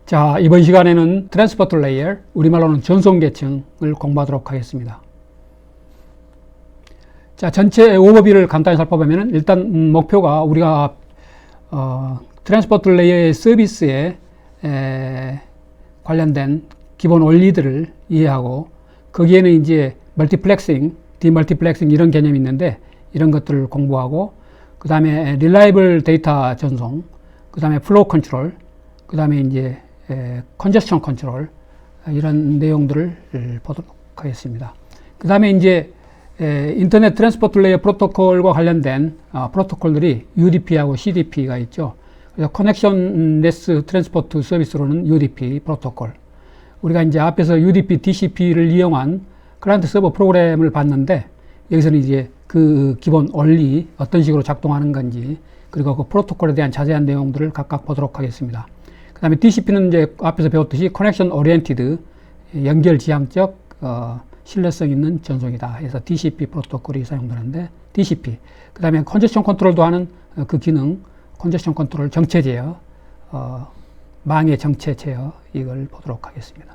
자, 이번 시간에는 트랜스포트 레이어, 우리말로는 전송 계층을 공부하도록 하겠습니다. 자, 전체 오버뷰를 간단히 살펴보면 일단 목표가 우리가 트랜스포트 레이어의 서비스에 관련된 기본 원리들을 이해하고 거기에는 이제 멀티플렉싱, 디멀티플렉싱 이런 개념이 있는데 이런 것들을 공부하고 그 다음에 릴라이블 데이터 전송, 그 다음에 플로우 컨트롤, 그 다음에 이제 컨제스션 컨트롤 이런 내용들을 보도록 하겠습니다. 그 다음에 이제 인터넷 트랜스포트 레이어 프로토콜과 관련된 프로토콜들이 UDP하고 CDP가 있죠. 그래서 커넥션레스 트랜스포트 서비스로는 UDP 프로토콜. 우리가 이제 앞에서 UDP, DCP를 이용한 클라이언트 서버 프로그램을 봤는데 여기서는 이제 그 기본 원리 어떤 식으로 작동하는 건지 그리고 그 프로토콜에 대한 자세한 내용들을 각각 보도록 하겠습니다. 그 다음에 DCP는 이제 앞에서 배웠듯이 커넥션 오리엔티드 연결 지향적 신뢰성 있는 전송이다 해서 DCP 프로토콜이 사용되는데 DCP. 그 다음에 컨제스션 컨트롤도 하는 그 기능 컨제스션 컨트롤 정체 제어, 망의 정체 제어 이걸 보도록 하겠습니다.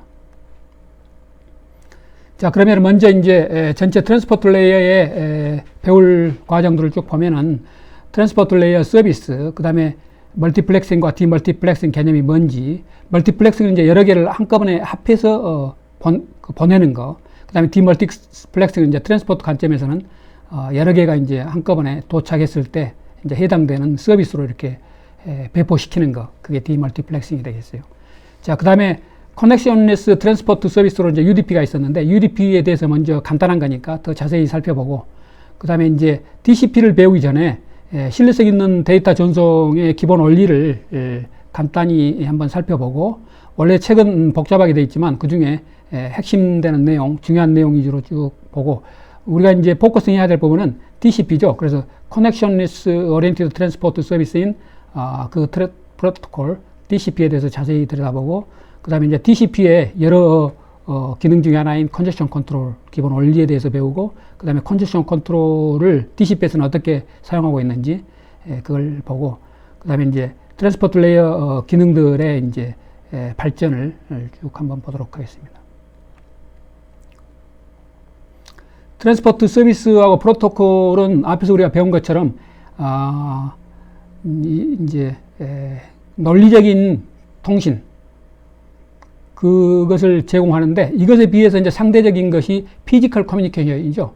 자, 그러면 먼저 이제 전체 트랜스포트 레이어의 배울 과정들을 쭉 보면은 트랜스포트 레이어 서비스, 그 다음에 멀티플렉싱과 디멀티플렉싱 개념이 뭔지, 멀티플렉싱은 이제 여러 개를 한꺼번에 합해서 보내는 거, 그 다음에 디멀티플렉싱은 이제 트랜스포트 관점에서는 여러 개가 이제 한꺼번에 도착했을 때 이제 해당되는 서비스로 이렇게 배포시키는 거, 그게 디멀티플렉싱이 되겠어요. 자, 그 다음에 커넥션레스 트랜스포트 서비스로 이제 UDP가 있었는데 UDP에 대해서 먼저 간단한 거니까 더 자세히 살펴보고 그 다음에 이제 DCP를 배우기 전에 신뢰성 있는 데이터 전송의 기본 원리를 간단히 한번 살펴보고 원래 책은 복잡하게 되어 있지만 그 중에 핵심되는 내용, 중요한 내용 위주로 쭉 보고 우리가 이제 포커싱 해야 될 부분은 DCP죠. 그래서 Connectionless Oriented Transport Service인 그 프로토콜 DCP에 대해서 자세히 들여다보고 그 다음에 이제 DCP의 여러 기능 중에 하나인 컨제스션 컨트롤 기본 원리에 대해서 배우고 그 다음에 컨제스션 컨트롤을 DCP에서는 어떻게 사용하고 있는지 그걸 보고 그 다음에 이제 트랜스포트 레이어 기능들의 이제 발전을 쭉 한번 보도록 하겠습니다. 트랜스포트 서비스하고 프로토콜은 앞에서 우리가 배운 것처럼 이제 논리적인 통신 그것을 제공하는데 이것에 비해서 이제 상대적인 것이 피지컬 커뮤니케이션이죠.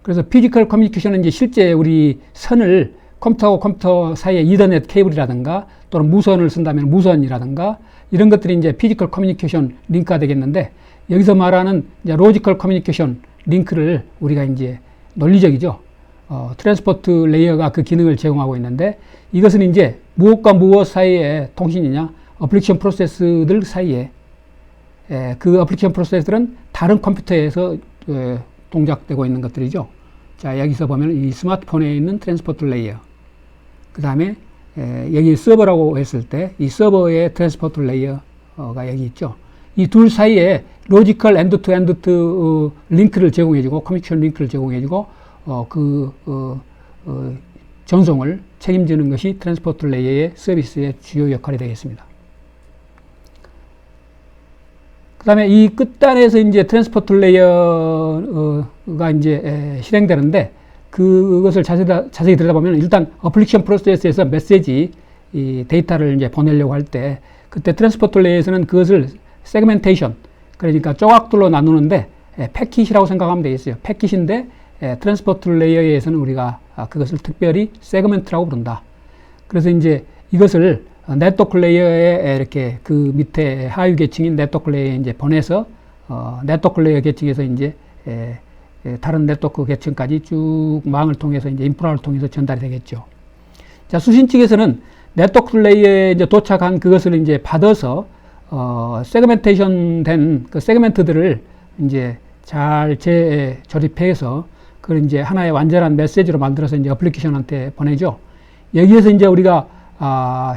그래서 피지컬 커뮤니케이션은 이제 실제 우리 선을 컴퓨터하고 컴퓨터 사이에 이더넷 케이블이라든가 또는 무선을 쓴다면 무선이라든가 이런 것들이 이제 피지컬 커뮤니케이션 링크가 되겠는데 여기서 말하는 이제 로지컬 커뮤니케이션 링크를 우리가 이제 논리적이죠. 트랜스포트 레이어가 그 기능을 제공하고 있는데 이것은 이제 무엇과 무엇 사이의 통신이냐 어플리케이션 프로세스들 사이에 그 어플리케이션 프로세스들은 다른 컴퓨터에서 동작되고 있는 것들이죠. 자, 여기서 보면 이 스마트폰에 있는 트랜스포트 레이어 그 다음에 여기 서버라고 했을 때 이 서버의 트랜스포트 레이어가 여기 있죠. 이 둘 사이에 로지컬 엔드-투-엔드 링크를 제공해주고 커뮤니케이션 링크를 제공해주고 전송을 책임지는 것이 트랜스포트 레이어의 서비스의 주요 역할이 되겠습니다. 그 다음에 이 끝단에서 이제 트랜스포트 레이어가 이제 실행되는데 그것을 자세히 들여다보면 일단 어플리케이션 프로세스에서 메시지, 이 데이터를 이제 보내려고 할 때 그때 트랜스포트 레이어에서는 그것을 세그멘테이션, 그러니까 조각들로 나누는데 패킷이라고 생각하면 되겠어요. 패킷인데 트랜스포트 레이어에서는 우리가 그것을 특별히 세그멘트라고 부른다. 그래서 이제 이것을 네트워크 레이어에 이렇게 그 밑에 하위 계층인 네트워크 레이어에 이제 보내서 네트워크 레이어 계층에서 이제 다른 네트워크 계층까지 쭉 망을 통해서 이제 인프라를 통해서 전달이 되겠죠. 자, 수신 측에서는 네트워크 레이어에 이제 도착한 그것을 이제 받아서 세그멘테이션 된 그 세그멘트들을 이제 잘 재조립해서 그걸 이제 하나의 완전한 메시지로 만들어서 이제 어플리케이션한테 보내죠. 여기에서 이제 우리가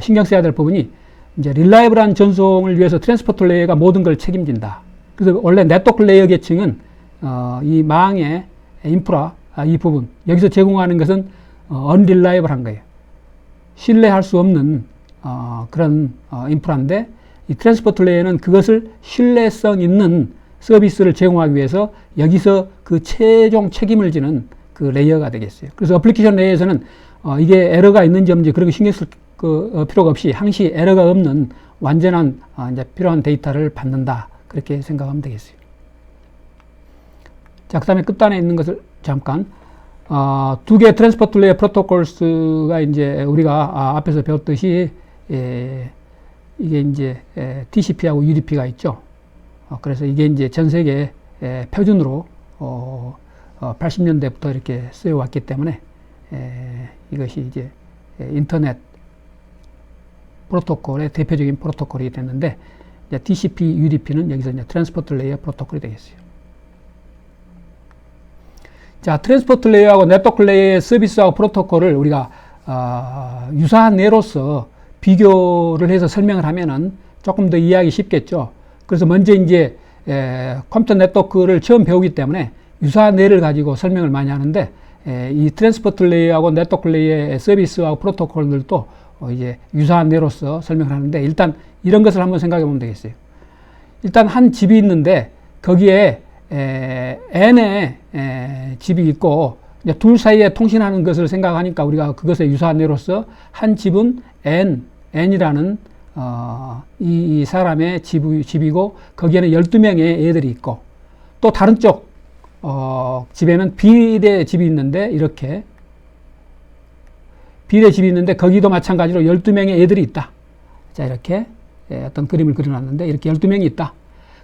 신경 써야 될 부분이 이제 릴라이블한 전송을 위해서 트랜스포트 레이어가 모든 걸 책임진다. 그래서 원래 네트워크 레이어 계층은 이 망의 인프라 이 부분 여기서 제공하는 것은 unreliable한 거예요. 신뢰할 수 없는 그런 인프라인데 이 트랜스포트 레이어는 그것을 신뢰성 있는 서비스를 제공하기 위해서 여기서 그 최종 책임을 지는 그 레이어가 되겠어요. 그래서 어플리케이션 레이어에서는 이게 에러가 있는지 없는지 그런 거 신경 쓸 필요가 없이 항시 에러가 없는 완전한 이제 필요한 데이터를 받는다. 그렇게 생각하면 되겠어요. 자, 그 다음에 끝단에 있는 것을 잠깐 두 개의 트랜스포트 레이어 프로토콜스가 이제 우리가 앞에서 배웠듯이 이게 이제 TCP하고 UDP가 있죠. 그래서 이게 이제 전 세계 표준으로 80년대부터 이렇게 쓰여왔기 때문에 이것이 이제 인터넷 프로토콜의 대표적인 프로토콜이 됐는데 이제 TCP, UDP는 여기서 이제 트랜스포트 레이어 프로토콜이 되겠어요. 자, 트랜스포트 레이어하고 네트워크 레이어의 서비스하고 프로토콜을 우리가 유사한 예로서 비교를 해서 설명을 하면은 조금 더 이해하기 쉽겠죠. 그래서 먼저 이제 컴퓨터 네트워크를 처음 배우기 때문에 유사한 예를 가지고 설명을 많이 하는데 이 트랜스포트 레이어하고 네트워크 레이어의 서비스하고 프로토콜들도 이제 유사한 예로서 설명을 하는데 일단 이런 것을 한번 생각해 보면 되겠어요. 일단 한 집이 있는데 거기에 n의 집이 있고 이제 둘 사이에 통신하는 것을 생각하니까 우리가 그것에 유사한 예로서 한 집은 n이라는 이 사람의 집이고 거기에는 12명의 애들이 있고 또 다른 쪽 집에는 B의 집이 있는데 이렇게 B의 집이 있는데 거기도 마찬가지로 12명의 애들이 있다. 자, 이렇게 어떤 그림을 그려놨는데 이렇게 12명이 있다.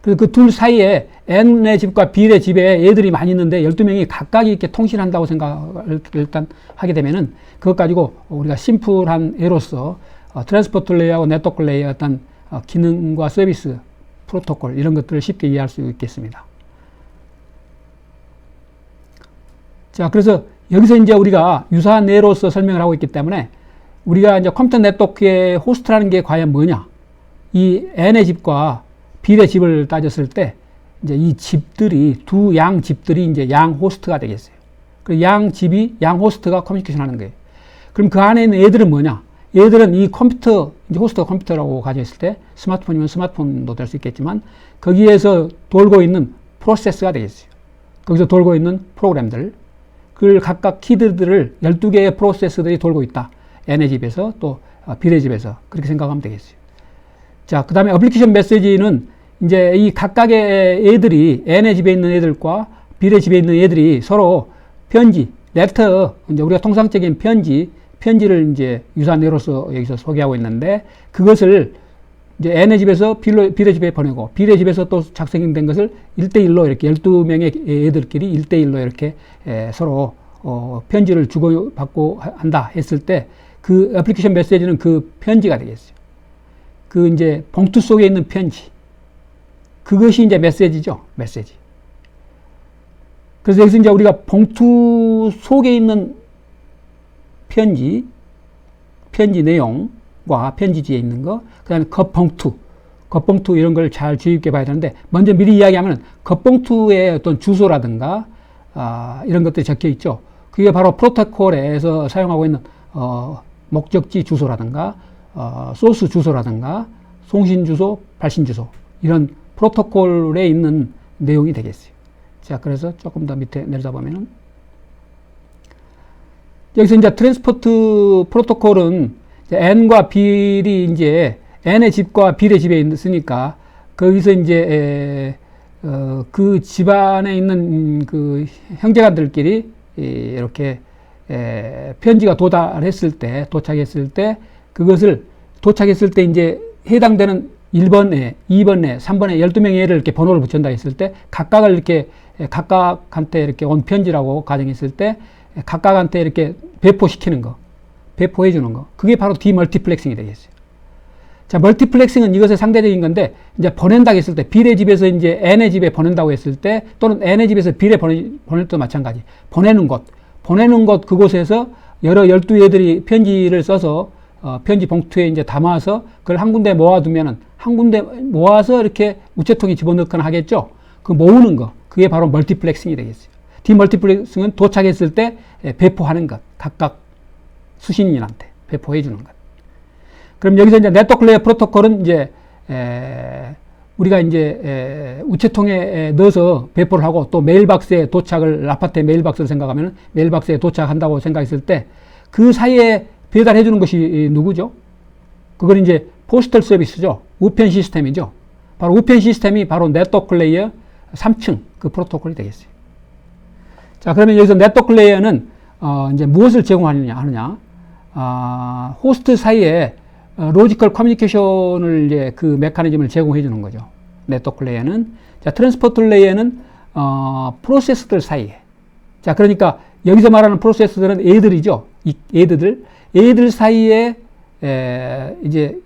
그래서 그 둘 사이에 N의 집과 B의 집에 애들이 많이 있는데 12명이 각각 이렇게 통신한다고 생각을 일단 하게 되면은 그것 가지고 우리가 심플한 예로서 트랜스포트 레이어하고 네트워크 레이어의 어떤 기능과 서비스, 프로토콜 이런 것들을 쉽게 이해할 수 있겠습니다. 자, 그래서 여기서 이제 우리가 유사한 예로서 설명을 하고 있기 때문에 우리가 이제 컴퓨터 네트워크의 호스트라는 게 과연 뭐냐? 이 N의 집과 B의 집을 따졌을 때 이제 이 집들이 두 양 집들이 이제 양 호스트가 되겠어요. 그 양 집이 양 호스트가 커뮤니케이션 하는 거예요. 그럼 그 안에 있는 애들은 뭐냐? 얘들은 이 컴퓨터, 이제 호스트가 컴퓨터라고 가져있을 때 스마트폰이면 스마트폰도 될 수 있겠지만 거기에서 돌고 있는 프로세스가 되겠어요. 거기서 돌고 있는 프로그램들, 그 각각 키들을 12개의 프로세스들이 돌고 있다. N의 집에서 또 B의 집에서 그렇게 생각하면 되겠어요. 자, 그 다음에 어플리케이션 메시지는 이제 이 각각의 애들이 N의 집에 있는 애들과 B의 집에 있는 애들이 서로 편지, 레터, 이제 우리가 통상적인 편지를 이제 유사한 예로서 여기서 소개하고 있는데 그것을 이제 N의 집에서 B의 집에 보내고 B의 집에서 또 작성된 것을 1대1로 이렇게 12명의 애들끼리 1대1로 이렇게 서로 편지를 주고받고 한다 했을 때 그 애플리케이션 메시지는 그 편지가 되겠어요. 그 이제 봉투 속에 있는 편지. 그것이 이제 메시지죠. 메시지. 그래서 여기서 이제 우리가 봉투 속에 있는 편지 내용과 편지지에 있는 거, 그 다음에 겉봉투 이런 걸 잘 주의 깊게 봐야 되는데, 먼저 미리 이야기하면 겉봉투에 어떤 주소라든가, 이런 것들이 적혀 있죠. 그게 바로 프로토콜에서 사용하고 있는, 목적지 주소라든가, 소스 주소라든가, 송신 주소, 발신 주소, 이런 프로토콜에 있는 내용이 되겠어요. 자, 그래서 조금 더 밑에 내려다 보면은, 여기서 이제 트랜스포트 프로토콜은 N과 B이 이제 N의 집과 B의 집에 있으니까 거기서 이제 그 집안에 있는 그 형제간들끼리 이렇게 편지가 도착했을 때 그것을 도착했을 때 이제 해당되는 1번에, 2번에, 3번에 12명의 애를 이렇게 번호를 붙인다 했을 때 각각을 이렇게 각각한테 이렇게 온 편지라고 가정했을 때 각각한테 이렇게 배포시키는 거, 배포해 주는 거. 그게 바로 디멀티플렉싱이 되겠어요. 자, 멀티플렉싱은 이것의 상대적인 건데, 이제 보낸다고 했을 때, B의 집에서 이제 N의 집에 보낸다고 했을 때, 또는 N의 집에서 B에 보낼 때도 마찬가지. 보내는 곳 그곳에서 여러 12애들이 편지를 써서, 편지 봉투에 이제 담아서, 그걸 한 군데 모아두면은, 한 군데 모아서 이렇게 우체통에 집어넣거나 하겠죠? 그 모으는 거. 그게 바로 멀티플렉싱이 되겠어요. 디멀티플렉싱은 도착했을 때 배포하는 것. 각각 수신인한테 배포해 주는 것. 그럼 여기서 이제 네트워크 레이어 프로토콜은 이제 우리가 이제 우체통에 넣어서 배포를 하고 또 메일박스에 도착을 아파트의 메일박스를 생각하면 메일박스에 도착한다고 생각했을 때 그 사이에 배달해 주는 것이 누구죠? 그건 이제 포스털 서비스죠. 우편 시스템이죠. 바로 우편 시스템이 바로 네트워크 레이어 3층 그 프로토콜이 되겠어요. 자, 그러면 여기서 네트워크 레이어는 이제 무엇을 제공하느냐? 호스트 사이에 로지컬 커뮤니케이션을 이제 그 메커니즘을 제공해 주는 거죠. 네트워크 레이어는. 자, 트랜스포트 레이어는 프로세스들 사이에. 자, 그러니까 여기서 말하는 프로세스들은 애들이죠. 애들 사이에 이제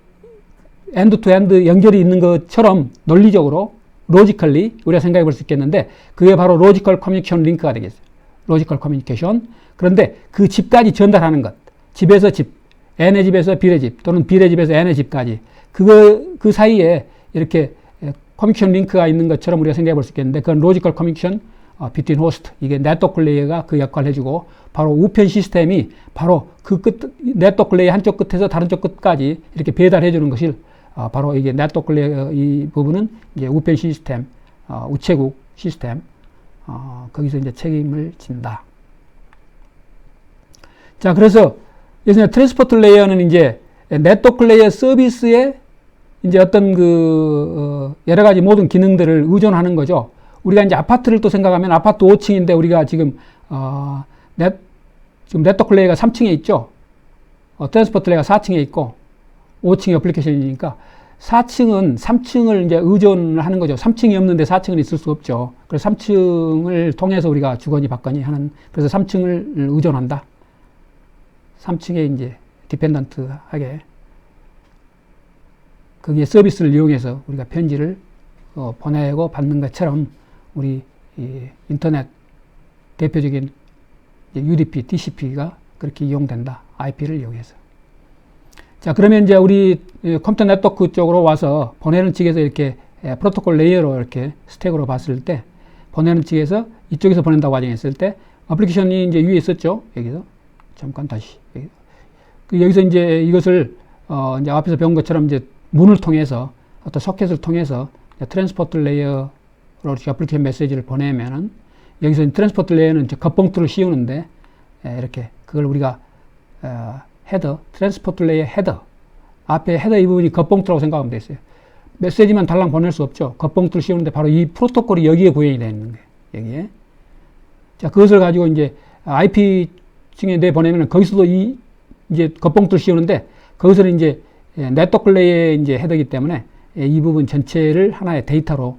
엔드 투 엔드 연결이 있는 것처럼 논리적으로 로지컬리 우리가 생각해 볼 수 있겠는데 그게 바로 로지컬 커뮤니케이션 링크가 되겠어요. 로지컬 커뮤니케이션. 그런데 그 집까지 전달하는 것. 집에서 집, N의 집에서 B의 집, 또는 B의 집에서 N의 집까지. 그 사이에 이렇게 커뮤니케이션 링크가 있는 것처럼 우리가 생각해 볼 수 있겠는데 그건 로지컬 커뮤니케이션 비트윈 호스트. 이게 네트워크 레이어가 그 역할을 해주고 바로 우편 시스템이 바로 그 네트워크 레이어 한쪽 끝에서 다른 쪽 끝까지 이렇게 배달해 주는 것을 바로 이게 네트워크 레이어 이 부분은 이제 우편 시스템, 우체국 시스템, 거기서 이제 책임을 진다. 자, 그래서 예전에 트랜스포트 레이어는 이제 네트워크 레이어 서비스에 이제 어떤 여러 가지 모든 기능들을 의존하는 거죠. 우리가 이제 아파트를 또 생각하면 아파트 5층인데 우리가 지금, 지금 네트워크 레이어가 3층에 있죠. 트랜스포트 레이어가 4층에 있고 5층이 어플리케이션이니까 4층은 3층을 이제 의존을 하는 거죠. 3층이 없는데 4층은 있을 수 없죠. 그래서 3층을 통해서 우리가 주거니 받거니 하는, 그래서 3층을 의존한다. 3층에 이제 디펜던트하게 거기에 서비스를 이용해서 우리가 편지를 보내고 받는 것처럼 우리 인터넷 대표적인 UDP, TCP가 그렇게 이용된다. IP를 이용해서. 자, 그러면 이제 우리 컴퓨터 네트워크 쪽으로 와서 보내는 측에서 이렇게 프로토콜 레이어로 이렇게 스택으로 봤을 때 보내는 측에서 이쪽에서 보낸다고 가정했을 때 어플리케이션이 이제 위에 있었죠. 여기서. 잠깐 다시. 여기서 이제 이것을 이제 앞에서 배운 것처럼 이제 문을 통해서 어떤 소켓을 통해서 트랜스포트 레이어로 이렇게 어플리케이션 메시지를 보내면은 여기서 트랜스포트 레이어는 이제 겉봉투를 씌우는데 이렇게 그걸 우리가 헤더, 트랜스포트 레이어 헤더 앞에 헤더 이 부분이 겉봉투라고 생각하면 되겠어요. 메시지만 달랑 보낼 수 없죠. 겉봉투를 씌우는데 바로 이 프로토콜이 여기에 구현이 되어 있는 거예요. 여기에. 자, 그것을 가지고 이제 IP 층에 내보내면 거기서도 이제 겉봉투를 씌우는데 거기서는 이제 네트워크 레이어의 이제 헤더이기 때문에 이 부분 전체를 하나의 데이터로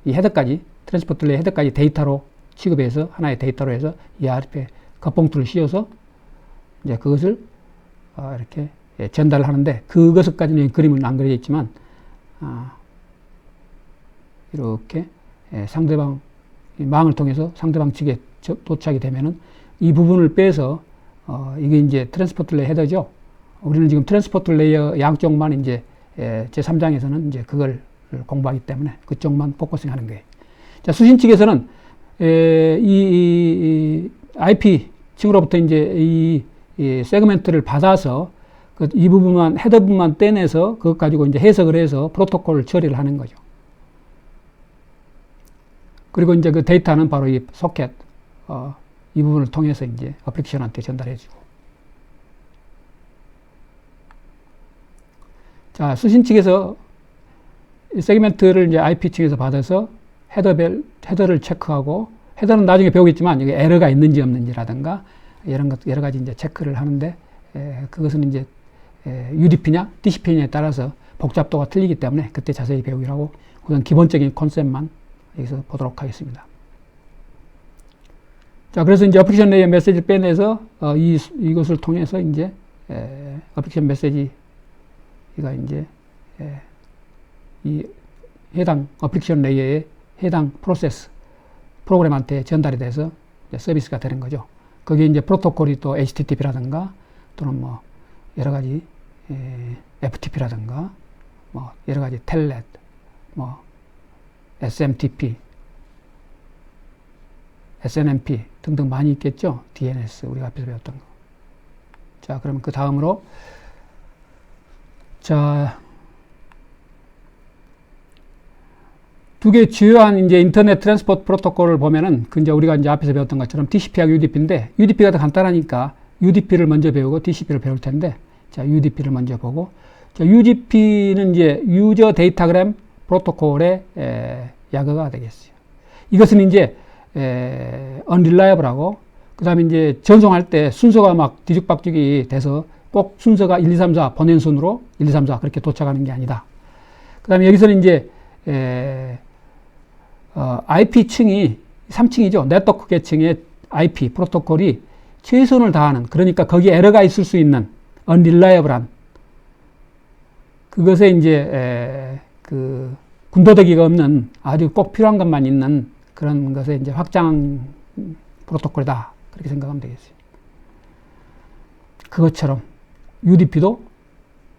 이 헤더까지 트랜스포트 레이어 헤더까지 데이터로 취급해서 하나의 데이터로 해서 이 앞에 겉봉투를 씌워서 이제 그것을 이렇게 전달을 하는데 그것까지는 그림은 안 그려져 있지만 이렇게 상대방 망을 통해서 상대방 측에 도착이 되면은 이 부분을 빼서 이게 이제 트랜스포트 레이어 헤더죠. 우리는 지금 트랜스포트 레이어 양쪽만 이제 제3장에서는 이제 그걸 공부하기 때문에 그쪽만 포커싱 하는 거예요. 자, 수신 측에서는 이 IP 층으로부터 이제 이 세그멘트를 받아서 이 부분만 헤더 부분만 떼내서 그것 가지고 이제 해석을 해서 프로토콜 처리를 하는 거죠. 그리고 이제 그 데이터는 바로 이 소켓 이 부분을 통해서 이제 어플리케이션한테 전달해주고. 자, 수신 측에서 세그멘트를 이제 IP 층에서 받아서 헤더를 체크하고, 헤더는 나중에 배우겠지만 여기 에러가 있는지 없는지라든가 여러 가지 이제 체크를 하는데 그것은 이제 UDP냐 TCP냐에 따라서 복잡도가 틀리기 때문에 그때 자세히 배우기로 하고 우선 기본적인 컨셉만 여기서 보도록 하겠습니다. 자, 그래서 이제 어플리케이션 레이어 메시지를 빼내서 이것을 통해서 이제 어플리케이션 메시지가 이제 이 해당 어플리케이션 레이어의 해당 프로그램한테 전달이 돼서 이제 서비스가 되는 거죠. 거기에 이제 프로토콜이 또 HTTP라든가 또는 뭐 여러 가지 FTP라든가 뭐 여러 가지 텔넷, 뭐 SMTP, SNMP 등등 많이 있겠죠. DNS 우리가 앞에서 배웠던 거. 자, 그러면 그 다음으로 자 두 개 주요한 이제 인터넷 트랜스포트 프로토콜을 보면은 그 이제 우리가 이제 앞에서 배웠던 것처럼 TCP하고 UDP인데 UDP가 더 간단하니까 UDP를 먼저 배우고 TCP를 배울 텐데 자, UDP를 먼저 보고 자, UDP는 이제 유저 데이터그램 프로토콜의 약어가 되겠어요. 이것은 이제 unreliable하고 그다음에 이제 전송할 때 순서가 막 뒤죽박죽이 돼서 꼭 순서가 1, 2, 3, 4 보낸 순으로 1, 2, 3, 4 그렇게 도착하는 게 아니다. 그다음에 여기서는 이제 IP층이 3층이죠. 네트워크 계층의 IP 프로토콜이 최선을 다하는, 그러니까 거기에 에러가 있을 수 있는 unreliable한 그것에 이제 그 군더더기가 없는 아주 꼭 필요한 것만 있는 그런 것에 이제 확장 프로토콜이다. 그렇게 생각하면 되겠어요. 그것처럼 UDP도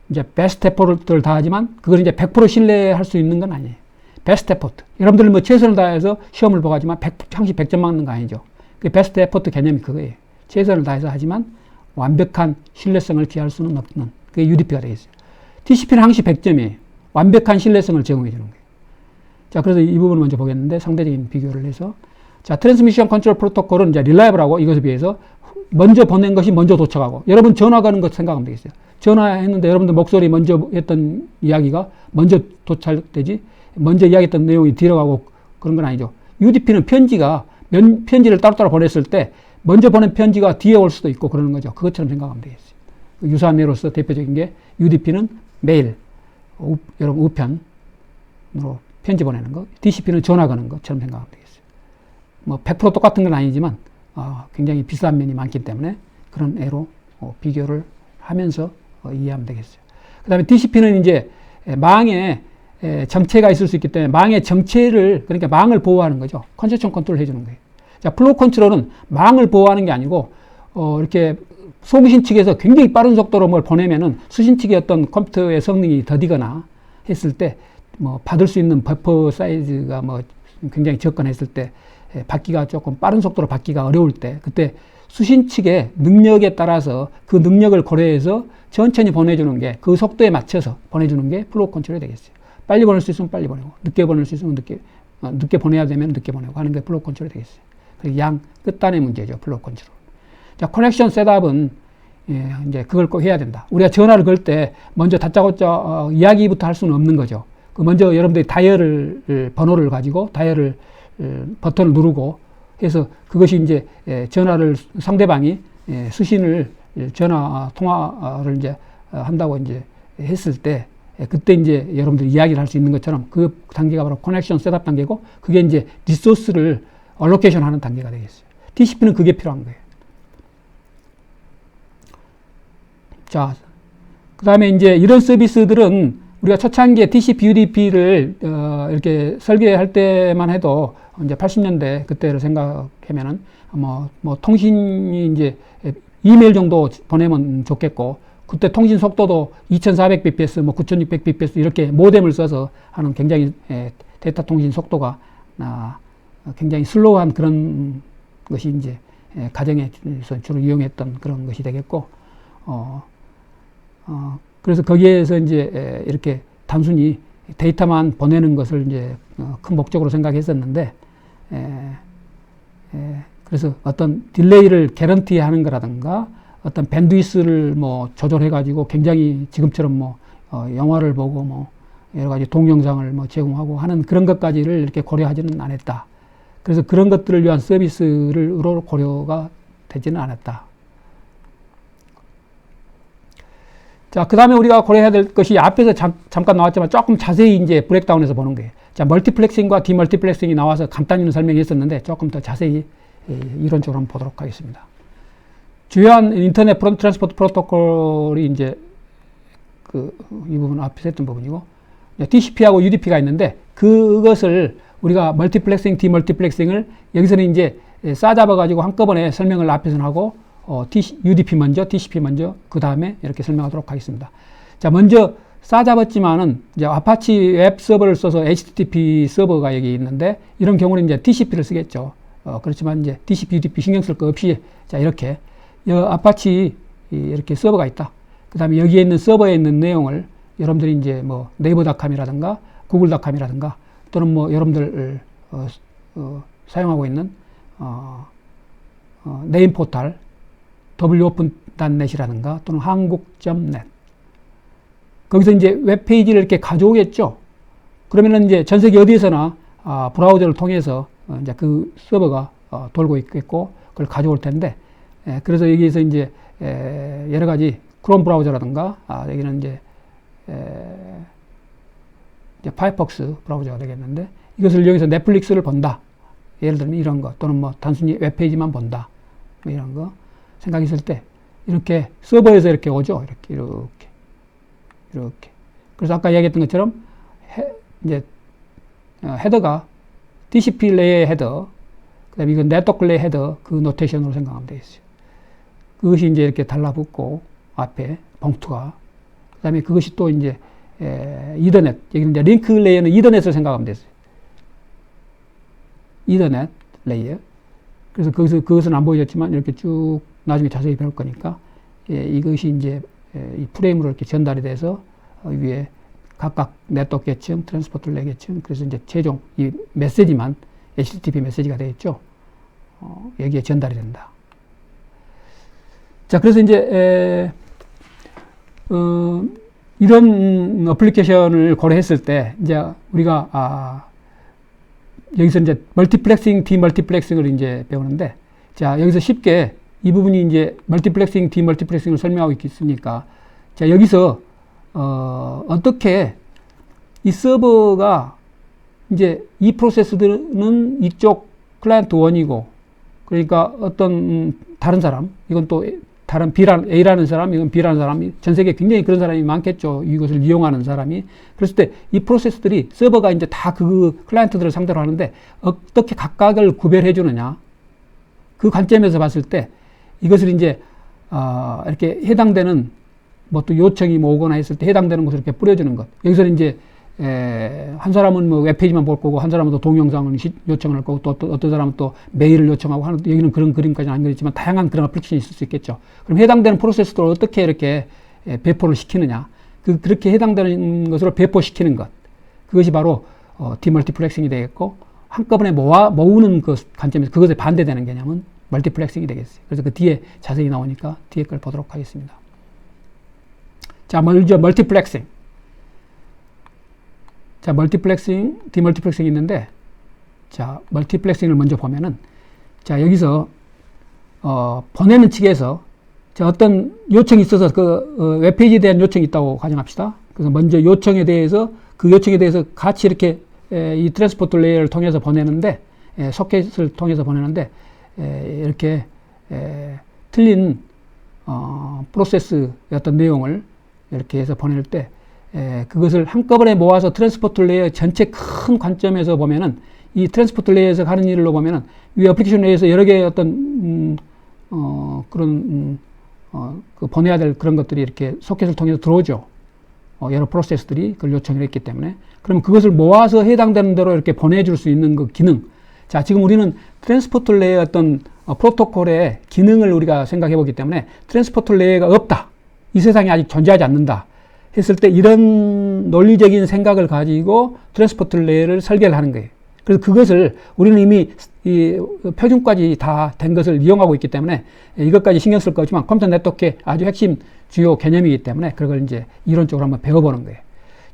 이제 베스트 에포트를 다하지만 그걸 이제 100% 신뢰할 수 있는 건 아니에요. 베스트 에포트. 여러분들 뭐 최선을 다해서 시험을 보고 하지만 항시 100점 맞는 거 아니죠. 그 베스트 에포트 개념이 그거예요. 최선을 다해서 하지만 완벽한 신뢰성을 기할 수는 없는 그게 UDP가 되겠어요. TCP는 항시 100점이에요. 완벽한 신뢰성을 제공해 주는 거예요. 자, 그래서 이 부분을 먼저 보겠는데 상대적인 비교를 해서 자, 트랜스미션 컨트롤 프로토콜은 이제 릴라이블하고 이것에 비해서 먼저 보낸 것이 먼저 도착하고 여러분 전화 가는 것 생각하면 되겠어요. 전화했는데 여러분들 목소리 먼저 했던 이야기가 먼저 도착되지 먼저 이야기했던 내용이 뒤로 가고 그런 건 아니죠. UDP는 편지를 따로따로 보냈을 때 먼저 보낸 편지가 뒤에 올 수도 있고 그러는 거죠. 그것처럼 생각하면 되겠어요. 유사한 예로서 대표적인 게 UDP는 메일, 여러분 우편으로 편지 보내는 거, DCP는 전화 거는 것처럼 생각하면 되겠어요. 뭐 100% 똑같은 건 아니지만 굉장히 비싼 면이 많기 때문에 그런 애로 비교를 하면서 이해하면 되겠어요. 그 다음에 DCP는 이제 망에 정체가 있을 수 있기 때문에 망의 정체를, 그러니까 망을 보호하는 거죠. 컨제션 컨트롤 해주는 거예요. 자, 플로우 컨트롤은 망을 보호하는 게 아니고 이렇게 송신 측에서 굉장히 빠른 속도로 뭘 보내면은 수신 측의 어떤 컴퓨터의 성능이 더디거나 했을 때 뭐 받을 수 있는 버퍼 사이즈가 뭐 굉장히 적거나 했을 때 받기가 조금 빠른 속도로 받기가 어려울 때 그때 수신 측의 능력에 따라서 그 능력을 고려해서 천천히 보내주는 게 그 속도에 맞춰서 보내주는 게 플로우 컨트롤이 되겠어요. 빨리 보낼 수 있으면 빨리 보내고 늦게 보낼 수 있으면 늦게 보내야 되면 늦게 보내고 하는 게 플로우 컨트롤이 되겠어요. 양 끝단의 문제죠. 플로우 컨트롤. 자, 커넥션 셋업은 이제 그걸 꼭 해야 된다. 우리가 전화를 걸 때 먼저 다짜고짜 이야기부터 할 수는 없는 거죠. 그 먼저 여러분들이 다이얼을 번호를 가지고 다이얼을 버튼을 누르고 해서 그것이 이제 전화를 상대방이 수신을 전화 통화를 이제 한다고 이제 했을 때 그때 이제 여러분들이 이야기를 할 수 있는 것처럼 그 단계가 바로 커넥션 셋업 단계고 그게 이제 리소스를 얼로케이션 하는 단계가 되겠어요. TCP는 그게 필요한 거예요. 자, 그 다음에 이제 이런 서비스들은 우리가 초창기에 TCP, UDP를 이렇게 설계할 때만 해도 이제 80년대 그때를 생각하면은 뭐 통신이 이제 이메일 정도 보내면 좋겠고 그때 통신 속도도 2400bps, 뭐 9600bps 이렇게 모뎀을 써서 하는 굉장히 데이터 통신 속도가 굉장히 슬로우한 그런 것이 이제 가정에서 주로 이용했던 그런 것이 되겠고 그래서 거기에서 이제 이렇게 단순히 데이터만 보내는 것을 이제 큰 목적으로 생각했었는데 그래서 어떤 딜레이를 개런티 하는 거라든가 어떤 밴드위스를 뭐 조절해 가지고 굉장히 지금처럼 뭐 영화를 보고 뭐 여러 가지 동영상을 뭐 제공하고 하는 그런 것까지를 이렇게 고려하지는 않았다. 그래서 그런 것들을 위한 서비스를 고려가 되지는 않았다. 자, 그 다음에 우리가 고려해야 될 것이 앞에서 잠깐 나왔지만 조금 자세히 이제 브레이크다운해서 보는 거예요. 자, 멀티플렉싱과 디멀티플렉싱이 나와서 간단히는 설명했었는데 조금 더 자세히 이론적으로 한번 보도록 하겠습니다. 주요한 인터넷 트랜스포트 프로토콜이 이제 이 부분 앞에서 했던 부분이고 TCP하고 UDP가 있는데 그것을 우리가 멀티플렉싱, 디멀티플렉싱을 여기서는 이제 싸잡아 가지고 한꺼번에 설명을 앞에서는 하고 UDP 먼저, TCP 먼저, 그 다음에 이렇게 설명하도록 하겠습니다. 자, 먼저 싸잡았지만은 이제 아파치 웹 서버를 써서 HTTP 서버가 여기 있는데 이런 경우는 이제 TCP를 쓰겠죠. 그렇지만 이제 TCP, UDP 신경 쓸 거 없이 자, 이렇게 아파치 이렇게 서버가 있다. 그 다음에 여기에 있는 서버에 있는 내용을 여러분들이 이제 뭐 네이버닷컴이라든가 구글닷컴이라든가 또는 뭐 여러분들 사용하고 있는 네임 포탈 wopen.net이라든가 또는 한국.net 거기서 이제 웹페이지를 이렇게 가져오겠죠. 그러면은 이제 전 세계 어디에서나 브라우저를 통해서 이제 그 서버가 돌고 있겠고 그걸 가져올 텐데 그래서 여기에서 이제 여러 가지 크롬 브라우저라든가 여기는 이제 파이어폭스 브라우저가 되겠는데 이것을 여기서 넷플릭스를 본다. 예를 들면 이런 거 또는 뭐 단순히 웹페이지만 본다. 뭐 이런 거 생각했을 때 이렇게 서버에서 이렇게 오죠. 이렇게. 그래서 아까 얘기했던 것처럼 이제 헤더가 TCP 레이어의 헤더, 그다음에 이건 네트워크 레이어 헤더 그 노테이션으로 생각하면 되겠어요. 그것이 이제 이렇게 달라붙고 앞에 봉투가 그다음에 그것이 또 이제 이더넷 여기 이제 링크 레이어는 이더넷을 생각하면 됐어요. 이더넷 레이어. 그래서 거기서 그것은 안 보여줬지만 이렇게 쭉 나중에 자세히 배울 거니까 이것이 이제 이 프레임으로 이렇게 전달이 돼서 위에 각각 네트워크 계층, 트랜스포트 레이어 계층, 그래서 이제 최종 이 메시지만 HTTP 메시지가 되겠죠. 여기에 전달이 된다. 자, 그래서 이제 이런 어플리케이션을 고려했을 때 이제 우리가 여기서 이제 멀티플렉싱, 디멀티플렉싱을 이제 배우는데 자, 여기서 쉽게 이 부분이 이제 멀티플렉싱, 디멀티플렉싱을 설명하고 있으니까 자, 여기서 어떻게 이 서버가 이제 이 프로세스들은 이쪽 클라이언트 1이고 그러니까 어떤 다른 사람 이건 또 다른 A라는 사람 이건 B라는 사람이 전 세계에 굉장히 그런 사람이 많겠죠. 이것을 이용하는 사람이. 그랬을 때 이 프로세스들이 서버가 이제 다 그 클라이언트들을 상대로 하는데 어떻게 각각을 구별해 주느냐 그 관점에서 봤을 때 이것을 이제 이렇게 해당되는 뭐 또 요청이 뭐 오거나 했을 때 해당되는 것을 이렇게 뿌려주는 것. 여기서는 이제 한 사람은 뭐 웹페이지만 볼 거고 한 사람은 또 동영상을 요청할 거고 또 어떤 사람은 또 메일을 요청하고 하는 여기는 그런 그림까지는 안 그렸지만 다양한 그런 어플리케이션이 있을 수 있겠죠. 그럼 해당되는 프로세스들을 어떻게 이렇게 배포를 시키느냐. 그렇게 해당되는 것으로 배포시키는 것. 그것이 바로 디멀티플렉싱이 되겠고 한꺼번에 모으는 그 관점에서 그것에 반대되는 개념은 멀티플렉싱이 되겠어요. 그래서 그 뒤에 자세히 나오니까 뒤에 걸 보도록 하겠습니다. 자, 먼저 멀티플렉싱. 자, 멀티플렉싱, 디멀티플렉싱이 있는데, 자, 멀티플렉싱을 먼저 보면은, 자, 여기서, 보내는 측에서, 자, 어떤 요청이 있어서 그, 웹페이지에 대한 요청이 있다고 가정합시다. 그래서 먼저 요청에 대해서, 그 요청에 대해서 같이 이렇게, 이 트랜스포트 레이어를 통해서 보내는데, 소켓을 통해서 보내는데, 이렇게, 틀린, 프로세스의 어떤 내용을 이렇게 해서 보낼 때, 그것을 한꺼번에 모아서 트랜스포트 레이어 전체 큰 관점에서 보면은 이 트랜스포트 레이어에서 하는 일로 보면은 이 어플리케이션 레이어에서 여러 개의 어떤 그 보내야 될 그런 것들이 이렇게 소켓을 통해서 들어오죠. 여러 프로세스들이 그걸 요청을 했기 때문에 그러면 그것을 모아서 해당되는 대로 이렇게 보내줄 수 있는 그 기능. 자, 지금 우리는 트랜스포트 레이어 어떤 프로토콜의 기능을 우리가 생각해 보기 때문에 트랜스포트 레이어가 없다. 이 세상에 아직 존재하지 않는다. 했을 때 이런 논리적인 생각을 가지고 트랜스포트 레이어를 설계를 하는 거예요. 그래서 그것을 우리는 이미 이 표준까지 다 된 것을 이용하고 있기 때문에 이것까지 신경 쓸 거지만 컴퓨터 네트워크의 아주 핵심 주요 개념이기 때문에 그걸 이제 이론적으로 한번 배워보는 거예요.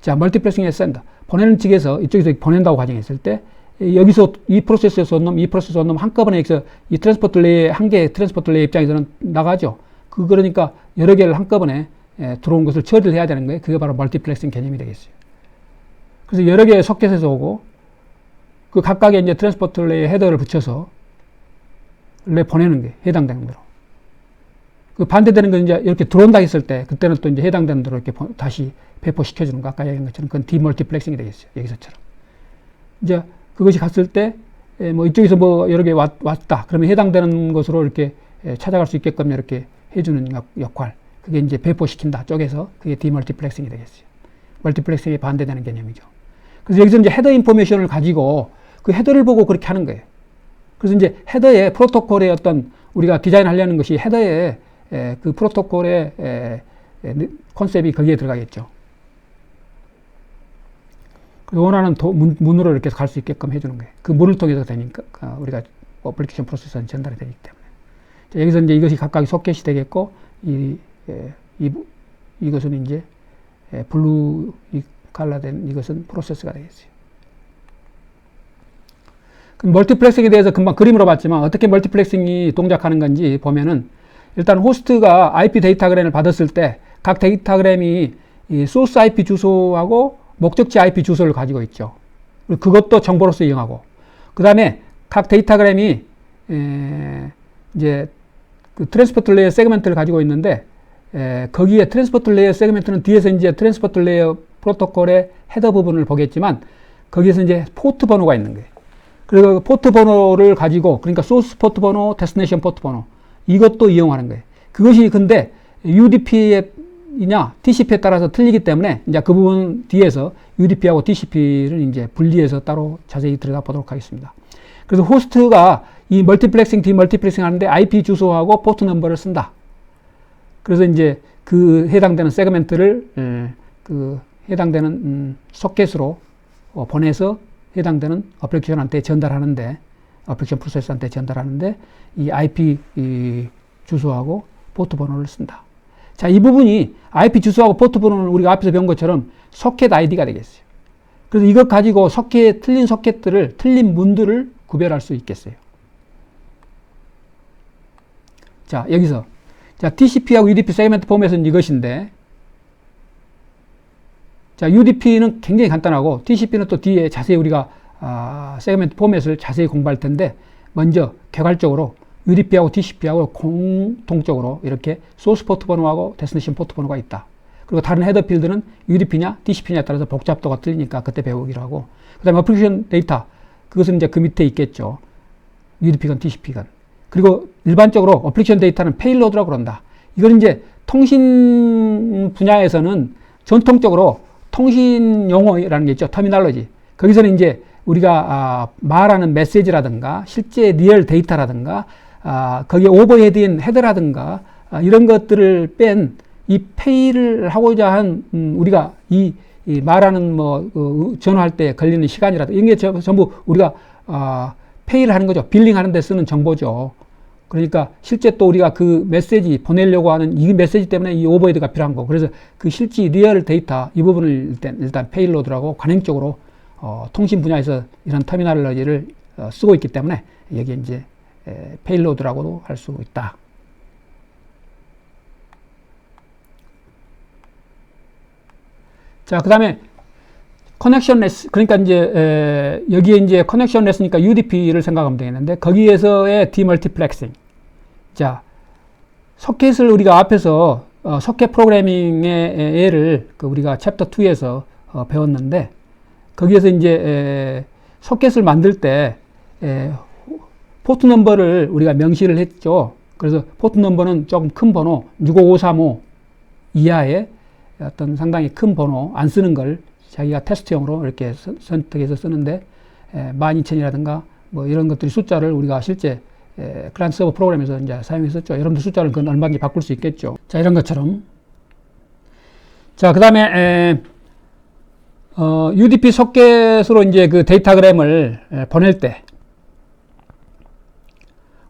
자, 멀티플렉싱 샌더. 보내는 측에서 이쪽에서 보낸다고 가정했을 때 여기서 이 프로세스에서 온 놈, 이 프로세스 온 놈 한꺼번에 여기서 이 트랜스포트 레이어 한 개의 트랜스포트 레이어 입장에서는 나가죠. 그러니까 여러 개를 한꺼번에 들어온 것을 처리를 해야 되는 거예요. 그게 바로 멀티플렉싱 개념이 되겠어요. 그래서 여러 개의 소켓에서 오고 그 각각의 이제 트랜스포트 레이어 헤더를 붙여서 보내는 거예요. 해당되는 대로. 그 반대되는 건 이제 이렇게 들어온다 했을 때 그때는 또 이제 해당되는 대로 이렇게 다시 배포시켜주는 거 아까 얘기한 것처럼 그건 디멀티플렉싱이 되겠어요. 여기서처럼. 이제 그것이 갔을 때 뭐 이쪽에서 뭐 여러 개 왔다. 그러면 해당되는 것으로 이렇게 찾아갈 수 있게끔 이렇게 해주는 역할. 그게 이제 배포시킨다 쪽에서 그게 디멀티플렉싱이 되겠어요. 멀티플렉싱에 반대되는 개념이죠. 그래서 여기서 이제 헤더 인포메이션을 가지고 그 헤더를 보고 그렇게 하는 거예요. 그래서 이제 헤더의 프로토콜의 어떤 우리가 디자인하려는 것이 헤더의 그 프로토콜의 컨셉이 거기에 들어가겠죠. 원하는 문으로 이렇게 갈 수 있게끔 해주는 거예요. 그 문을 통해서 되니까 우리가 어플리케이션 프로세서는 전달이 되기 때문에. 자, 여기서 이제 이것이 각각 소켓이 되겠고 이것은 이제 블루 갈라된 이것은 프로세스가 되겠어요. 멀티플렉싱에 대해서 금방 그림으로 봤지만 어떻게 멀티플렉싱이 동작하는 건지 보면은 일단 호스트가 IP 데이터그램을 받았을 때 각 데이터그램이 이 소스 IP 주소하고 목적지 IP 주소를 가지고 있죠. 그것도 정보로서 이용하고 그 다음에 각 데이터그램이 이제 그 트랜스포트 레이어 세그먼트를 가지고 있는데 거기에 트랜스포트 레이어 세그먼트는 뒤에서 이제 트랜스포트 레이어 프로토콜의 헤더 부분을 보겠지만 거기에서 이제 포트 번호가 있는 거예요. 그리고 포트 번호를 가지고 그러니까 소스 포트 번호, 데스티네이션 포트 번호 이것도 이용하는 거예요. 그것이 근데 UDP이냐 TCP에 따라서 틀리기 때문에 이제 그 부분 뒤에서 UDP하고 TCP를 이제 분리해서 따로 자세히 들여다보도록 하겠습니다. 그래서 호스트가 이 멀티플렉싱, 디멀티플렉싱 하는데 IP 주소하고 포트 넘버를 쓴다. 그래서 이제 그 해당되는 세그멘트를 그 해당되는 소켓으로 보내서 해당되는 어플리케이션한테 전달하는데 어플리케이션 프로세서한테 전달하는데 이 IP 주소하고 포트 번호를 쓴다. 자, 이 부분이 IP 주소하고 포트 번호는 우리가 앞에서 배운 것처럼 소켓 아이디가 되겠어요. 그래서 이것 가지고 틀린 소켓들을, 틀린 문들을 구별할 수 있겠어요. 자, 여기서 자, TCP하고 UDP 세그멘트 포맷은 이것인데 자, UDP는 굉장히 간단하고 TCP는 또 뒤에 자세히 우리가 세그멘트 포맷을 자세히 공부할 텐데 먼저 개괄적으로 UDP하고 TCP하고 공통적으로 이렇게 소스 포트 번호하고 데스티네이션 포트 번호가 있다. 그리고 다른 헤더 필드는 UDP냐 TCP냐에 따라서 복잡도가 틀리니까 그때 배우기로 하고 그 다음에 어플리케이션 데이터 그것은 이제 그 밑에 있겠죠. UDP건 TCP건. 그리고 일반적으로 어플리케이션 데이터는 페일로드라고 그런다. 이건 이제 통신 분야에서는 전통적으로 통신 용어라는 게 있죠. 터미널로지. 거기서는 이제 우리가 말하는 메시지라든가 실제 리얼 데이터라든가 거기에 오버헤드인 헤더라든가 이런 것들을 뺀 이 페이를 하고자 한 우리가 이 말하는 뭐 전화할 때 걸리는 시간이라든가 이런 게 전부 우리가 페이를 하는 거죠. 빌링하는 데 쓰는 정보죠. 그러니까 실제 또 우리가 그 메시지 보내려고 하는 이 메시지 때문에 이 오버헤드가 필요한 거. 그래서 그 실제 리얼 데이터 이 부분을 일단 페일로드라고 관행적으로 통신 분야에서 이런 터미널러지를 쓰고 있기 때문에 여기 이제 페일로드라고도 할 수 있다. 자, 그 다음에 커넥션레스, 그러니까 이제 여기에 이제 커넥션레스니까 UDP를 생각하면 되겠는데 거기에서의 디멀티플렉싱. 자, 소켓을 우리가 앞에서 소켓 프로그래밍의 예를 우리가 챕터 2에서 배웠는데 거기에서 이제 소켓을 만들 때 포트 넘버를 우리가 명시를 했죠. 그래서 포트 넘버는 조금 큰 번호 65535 이하의 어떤 상당히 큰 번호 안 쓰는 걸 자기가 테스트용으로 이렇게 선택해서 쓰는데 12000이라든가 뭐 이런 것들이 숫자를 우리가 실제 클라이언트 서버 프로그램에서 이제 사용했었죠. 여러분들 숫자를 그건 얼마든지 바꿀 수 있겠죠. 자, 이런 것처럼. 자, 그 다음에 UDP 소켓으로 이제 그 데이터그램을 보낼 때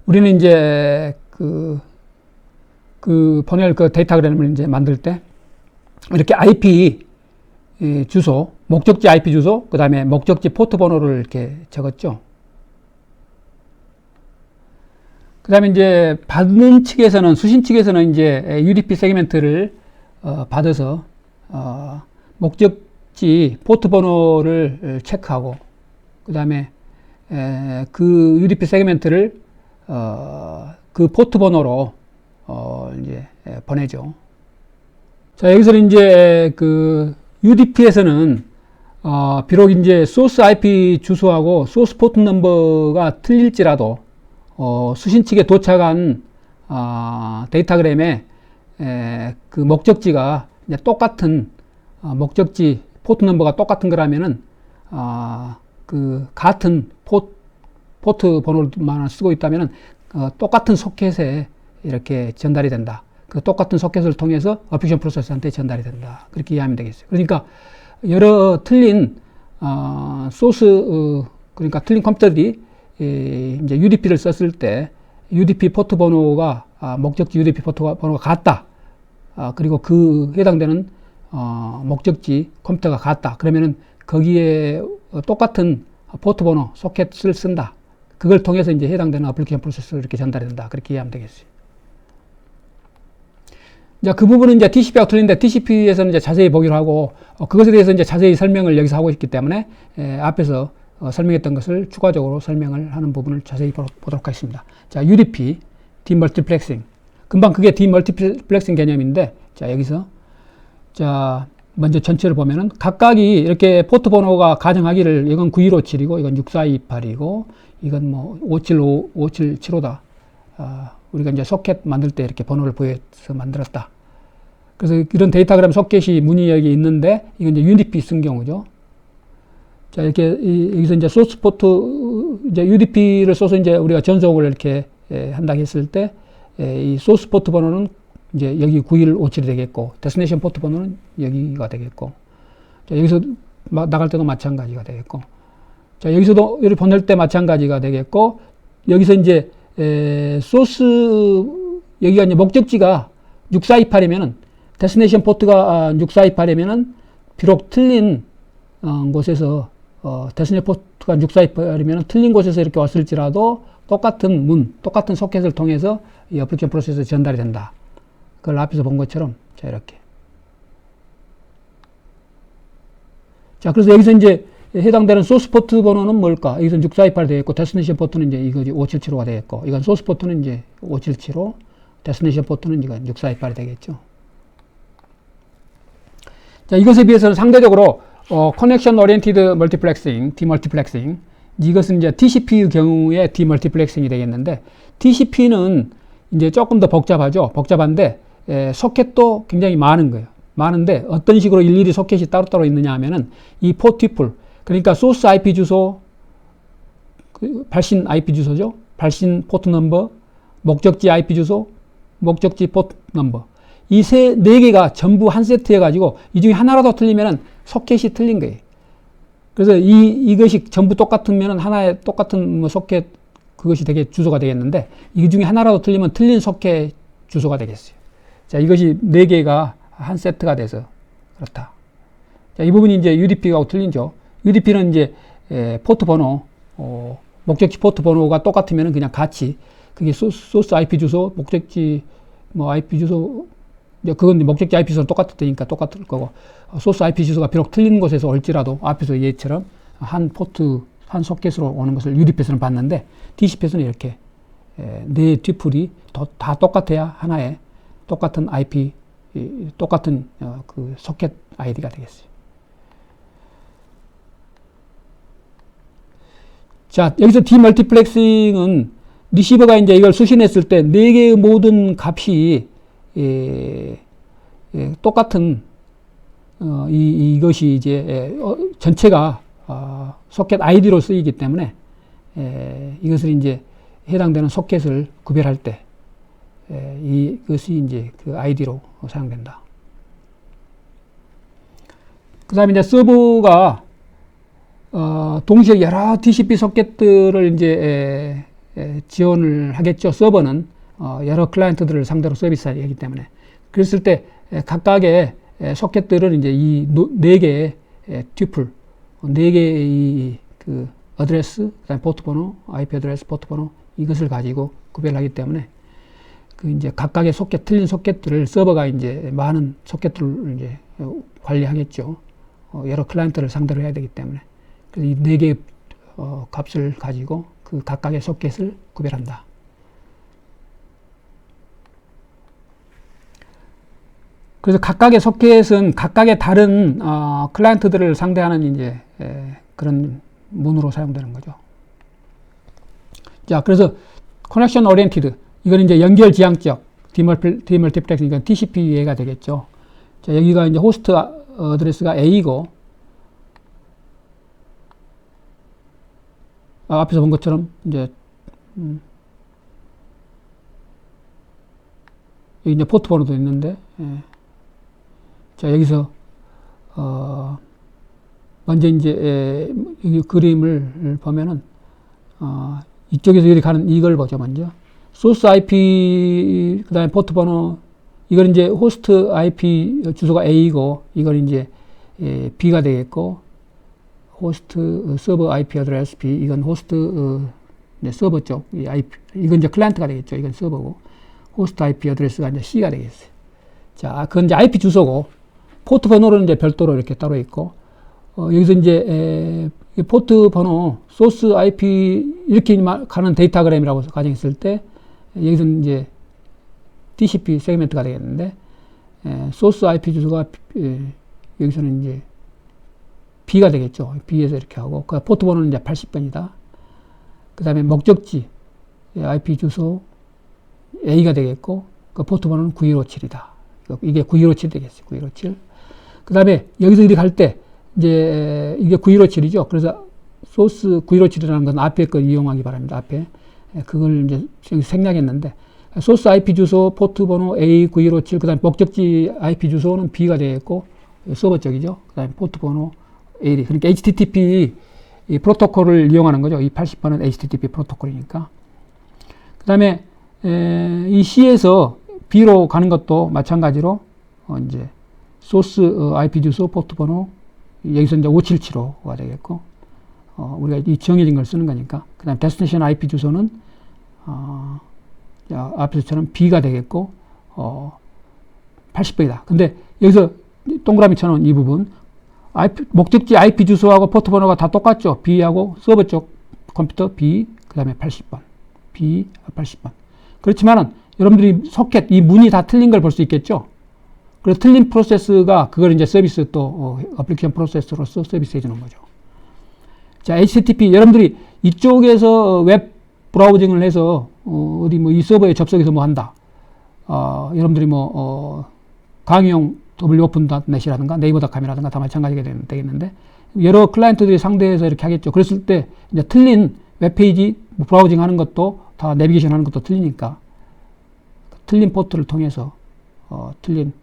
우리는 이제 그 보낼 그 데이터그램을 이제 만들 때 이렇게 IP 주소, 목적지 IP 주소, 그 다음에 목적지 포트 번호를 이렇게 적었죠. 그 다음에 이제 받는 측에서는, 수신 측에서는 이제 UDP 세그멘트를 받아서 목적지 포트 번호를 체크하고, 그 다음에 그 UDP 세그멘트를 그 포트 번호로 이제 보내죠. 자, 여기서는 이제 그 UDP에서는 비록 이제 소스 IP 주소하고 소스 포트 넘버가 틀릴지라도 수신 측에 도착한 데이터그램의 그 목적지가 이제 똑같은 목적지 포트 넘버가 똑같은 거라면은 그 같은 포트 번호만 쓰고 있다면은 똑같은 소켓에 이렇게 전달이 된다. 그 똑같은 소켓을 통해서 어플리케이션 프로세서한테 전달이 된다. 그렇게 이해하면 되겠어요. 그러니까 여러 틀린 소스, 그러니까 틀린 컴퓨터들이 이제 UDP를 썼을 때 UDP 포트 번호가 목적지 UDP 포트 번호가 같다. 그리고 그 해당되는 목적지 컴퓨터가 같다. 그러면은 거기에 똑같은 포트 번호 소켓을 쓴다. 그걸 통해서 이제 해당되는 어플리케이션 프로세스로 이렇게 전달이 된다. 그렇게 이해하면 되겠어요. 자, 그 부분은 이제 TCP하고 틀린데 TCP에서는 이제 자세히 보기로 하고 그것에 대해서 이제 자세히 설명을 여기서 하고 있기 때문에 앞에서 설명했던 것을 추가적으로 설명을 하는 부분을 자세히 보도록 하겠습니다. 자, UDP, 디멀티플렉싱. 금방 그게 디멀티플렉싱 개념인데, 자, 여기서 자, 먼저 전체를 보면은 각각이 이렇게 포트 번호가 가정하기를 이건 9157이고 이건 6428이고 이건 뭐 5775다. 우리가 이제 소켓 만들 때 이렇게 번호를 보여서 만들었다. 그래서 이런 데이터그램 소켓이 문의역이 있는데 이건 이제 UDP 쓴 경우죠. 자, 이렇게 여기서 이제 소스 포트 이제 UDP를 써서 이제 우리가 전송을 이렇게 한다고 했을 때 이 소스 포트 번호는 이제 여기 9157이 되겠고 데스티네이션 포트 번호는 여기가 되겠고 자, 여기서 나갈 때도 마찬가지가 되겠고 자, 여기서도 이렇게 보낼 때 마찬가지가 되겠고 여기서 이제 소스 여기가 이제 목적지가 6428이면은 데스티네이션 포트가 6428이면은 비록 틀린 곳에서 데스티네이션 포트가 6428이면은 틀린 곳에서 이렇게 왔을지라도 똑같은 똑같은 소켓을 통해서 이 어플리케이션 프로세스에 전달이 된다. 그걸 앞에서 본 것처럼 자, 이렇게. 자, 그래서 여기서 이제 해당되는 소스 포트 번호는 뭘까? 여기서 6428이 되겠고, 데스티네이션 포트는 이제 이거지 5775가 되겠고, 이건 소스 포트는 이제 5775, 데스티네이션 포트는 이건 6428이 되겠죠. 자, 이것에 비해서는 상대적으로, 커넥션 오리엔티드 멀티플렉싱, 디멀티플렉싱, 이것은 이제 TCP의 경우에 디멀티플렉싱이 되겠는데, TCP는 이제 조금 더 복잡하죠. 복잡한데, 소켓도 굉장히 많은 거예요. 많은데, 어떤 식으로 일일이 소켓이 따로따로 있느냐 하면은, 이 포티플, 그러니까 소스 IP 주소, 발신 IP 주소죠. 발신 포트 넘버, 목적지 IP 주소, 목적지 포트 넘버. 이 네 개가 전부 한 세트해 가지고 이 중에 하나라도 틀리면은 소켓이 틀린 거예요. 그래서 이것이 전부 똑같으면은 하나의 똑같은 뭐 소켓 그것이 되게 주소가 되겠는데 이 중에 하나라도 틀리면 틀린 소켓 주소가 되겠어요. 자, 이것이 네 개가 한 세트가 돼서 그렇다. 자, 이 부분이 이제 UDP하고 틀린죠. UDP는 이제 포트 번호, 목적지 포트 번호가 똑같으면 그냥 같이 그게 소스 IP 주소, 목적지 뭐 IP 주소, 그건 목적지 IP 주소는 똑같을 테니까 똑같을 거고 소스 IP 주소가 비록 틀린 곳에서 올지라도 앞에서 얘처럼 한 포트 한 소켓으로 오는 것을 UDP에서는 봤는데 TCP에서는 이렇게 네 튜플이 다 똑같아야 하나의 똑같은 IP, 똑같은 그 소켓 아이디가 되겠어요. 자, 여기서 디멀티플렉싱은 리시버가 이제 이걸 수신했을 때 네 개의 모든 값이 똑같은 이것이 이제 전체가 소켓 아이디로 쓰이기 때문에 이것을 이제 해당되는 소켓을 구별할 때 이것이 이제 그 아이디로 사용된다. 그 다음에 이제 서버가 동시에 여러 TCP 소켓들을 이제 지원을 하겠죠. 서버는 여러 클라이언트들을 상대로 서비스하기 때문에 그랬을 때 각각의 소켓들을 이제 이 네 개의 튜플, 네 개의 그 어드레스, 그다음에 포트 번호, IP 어드레스, 포트 번호 이것을 가지고 구별하기 때문에 그 이제 각각의 소켓, 틀린 소켓들을 서버가 이제 많은 소켓들을 이제 관리하겠죠. 여러 클라이언트를 상대로 해야 되기 때문에. 그래서 이 네 개의 값을 가지고 그 각각의 소켓을 구별한다. 그래서 각각의 소켓은 각각의 다른 클라이언트들을 상대하는 이제 그런 문으로 사용되는 거죠. 자, 그래서 커넥션 오리엔티드 이건 이제 연결 지향적 디멀티플렉싱 이건 TCP가 되겠죠. 자, 여기가 이제 호스트 어드레스가 A고 앞에서 본 것처럼 이제 여기 이제 포트 번호도 있는데 자, 여기서 먼저 이제 이 그림을 보면은 이쪽에서 이렇게 가는 이걸 보죠. 먼저 소스 IP 그다음에 포트 번호 이건 이제 호스트 IP 주소가 A이고 이건 이제 B가 되겠고 호스트 서버 IP 어드레스 B 이건 호스트 서버 쪽 이 IP 이건 이제 클라이언트가 되겠죠. 이건 서버고 호스트 IP 어드레스가 이제 C가 되겠어요. 자, 그건 이제 IP 주소고 포트 번호는 이제 별도로 이렇게 따로 있고 여기서 이제 포트 번호 소스 IP 이렇게 가는 데이터그램이라고 가정했을 때 여기서 이제 TCP 세그멘트가 되겠는데 소스 IP 주소가 여기서는 이제 B가 되겠죠. B에서 이렇게 하고 그 포트 번호는 이제 80번이다. 그 다음에 목적지 IP 주소 A가 되겠고 그 포트 번호는 9157이다. 이게 9157 되겠어요. 9157. 그 다음에 여기서 이렇게 할 때 이제 이게 9157이죠. 그래서 소스 9157이라는 건 앞에 거 이용하기 바랍니다. 앞에 그걸 이제 생략했는데 소스 IP 주소 포트 번호 A9157 그 다음에 목적지 IP 주소는 B가 되겠고 서버 쪽이죠. 그 다음에 포트 번호 A 그러니까 HTTP 이 프로토콜을 이용하는 거죠. 이 80번은 HTTP 프로토콜이니까. 그 다음에 이 C에서 B로 가는 것도 마찬가지로 이제 소스 IP 주소 포트 번호 여기서 이제 5775가 되겠고 우리가 이 정해진 걸 쓰는 거니까. 그 다음에 데스티네이션 IP 주소는 앞에서처럼 B가 되겠고 80번이다. 근데 여기서 동그라미 쳐놓은 이 부분 목적지 IP 주소하고 포트 번호가 다 똑같죠. B하고 서버 쪽 컴퓨터 B 그 다음에 80번 B 80번. 그렇지만은 여러분들이 소켓 이 문이 다 틀린 걸 볼 수 있겠죠. 그래서 틀린 프로세스가 그걸 이제 서비스 또 어플리케이션 프로세스로서 서비스 해주는 거죠. 자, HTTP 여러분들이 이쪽에서 웹 브라우징을 해서 어디 뭐 이 서버에 접속해서 뭐 한다. 여러분들이 뭐 강의용 wopen.net이라든가 네이버닷컴이라든가 다 마찬가지가 되겠는데 여러 클라이언트들이 상대해서 이렇게 하겠죠. 그랬을 때 이제 틀린 웹페이지 브라우징 하는 것도 다 내비게이션 하는 것도 틀리니까 틀린 포트를 통해서 틀린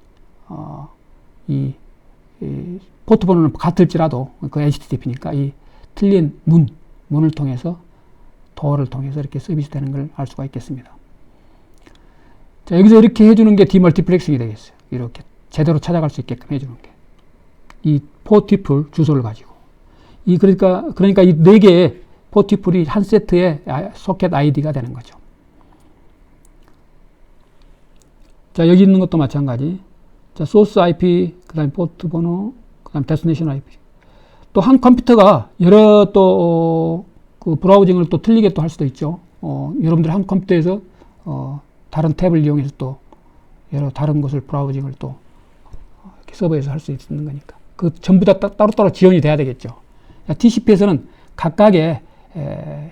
이 포트 번호는 같을지라도 그 HTTP니까 이 틀린 문을 통해서 도어를 통해서 이렇게 서비스 되는 걸 알 수가 있겠습니다. 자, 여기서 이렇게 해주는 게 디멀티플렉싱이 되겠어요. 이렇게 제대로 찾아갈 수 있게끔 해주는 게. 이 포티플 주소를 가지고. 그러니까 이 네 개의 포티플이 한 세트의 소켓 아이디가 되는 거죠. 자, 여기 있는 것도 마찬가지. 자, 소스 IP, 그 다음에 포트 번호, 그 다음에 데스티네이션 IP. 또 한 컴퓨터가 여러 그 브라우징을 또 틀리게 또 할 수도 있죠. 여러분들 한 컴퓨터에서 다른 탭을 이용해서 또 여러 다른 것을 브라우징을 또 이렇게 서버에서 할 수 있는 거니까. 그 전부 다 따로따로 지원이 돼야 되겠죠. TCP에서는 각각의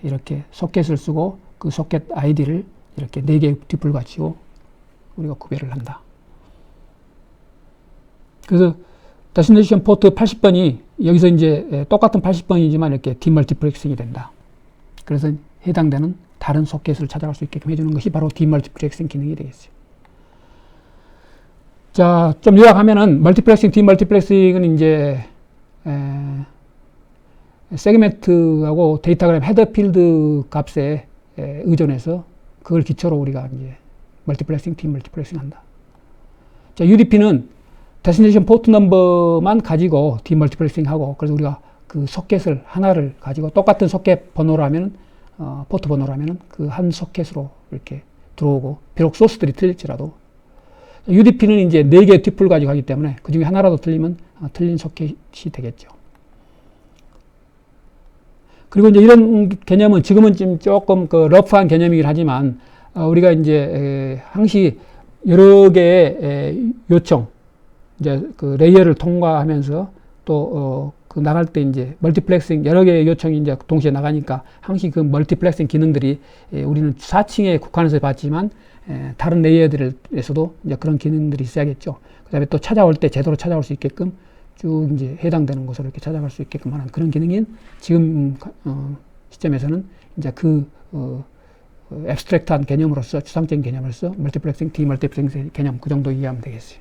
이렇게 소켓을 쓰고 그 소켓 아이디를 이렇게 4개의 팁을 갖추고 우리가 구별을 한다. 그래서 데스티네이션 포트 80번이 여기서 이제 똑같은 80번이지만 이렇게 디멀티플렉싱이 된다. 그래서 해당되는 다른 소켓을 찾아갈 수 있게끔 해주는 것이 바로 디멀티플렉싱 기능이 되겠어요. 자, 좀 요약하면은 멀티플렉싱, 디멀티플렉싱은 이제 세그멘트하고 데이터그램 헤더 필드 값에 의존해서 그걸 기초로 우리가 이제 멀티플렉싱, 디멀티플렉싱 한다. 자, UDP는 데스티네이션 포트 넘버만 가지고 디멀티플렉싱 하고, 그래서 우리가 그 소켓을 하나를 가지고 똑같은 소켓 번호라면, 포트 번호라면 그 한 소켓으로 이렇게 들어오고, 비록 소스들이 틀릴지라도, UDP는 이제 4개의 팁을 가지고 하기 때문에 그 중에 하나라도 틀리면 틀린 소켓이 되겠죠. 그리고 이제 이런 개념은 지금은 좀 조금 그 러프한 개념이긴 하지만, 우리가 이제 항시 여러 개의 요청, 이제 그 레이어를 통과하면서 또 그 나갈 때 이제 멀티플렉싱 여러 개의 요청이 이제 동시에 나가니까 항시 그 멀티플렉싱 기능들이 우리는 4층에 국한해서 봤지만 다른 레이어들에서도 이제 그런 기능들이 있어야겠죠. 그다음에 또 찾아올 때 제대로 찾아올 수 있게끔 쭉 이제 해당되는 곳으로 이렇게 찾아갈 수 있게끔 하는 그런 기능인 지금 시점에서는 이제 그 앱스트랙트한 개념으로서 추상적인 개념으로서 멀티플렉싱, 디멀티플렉싱 개념 그 정도 이해하면 되겠어요.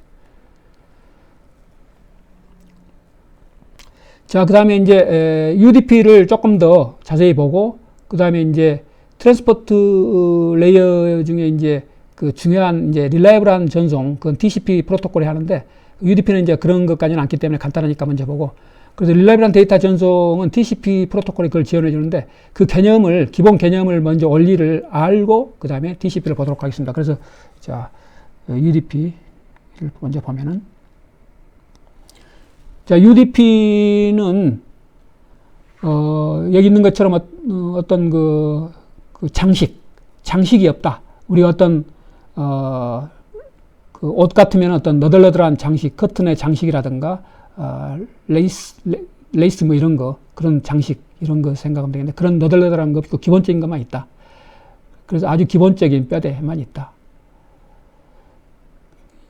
자, 그 다음에 이제 UDP를 조금 더 자세히 보고, 그 다음에 이제 트랜스포트 레이어 중에 이제 그 중요한 이제 릴라이블한 전송, 그건 TCP 프로토콜이 하는데, UDP는 이제 그런 것까지는 않기 때문에 간단하니까 먼저 보고, 그래서 릴라이블한 데이터 전송은 TCP 프로토콜이 그걸 지원해 주는데, 그 개념을, 기본 개념을 먼저 원리를 알고, 그 다음에 TCP를 보도록 하겠습니다. 그래서, 자, UDP를 먼저 보면은, 자, UDP는, 여기 있는 것처럼 어떤 그 장식이 없다. 우리가 어떤, 그 옷 같으면 어떤 너덜너덜한 장식, 커튼의 장식이라든가, 레이스 뭐 이런 거, 그런 장식, 이런 거 생각하면 되겠는데, 그런 너덜너덜한 거 없고 기본적인 것만 있다. 그래서 아주 기본적인 뼈대만 있다.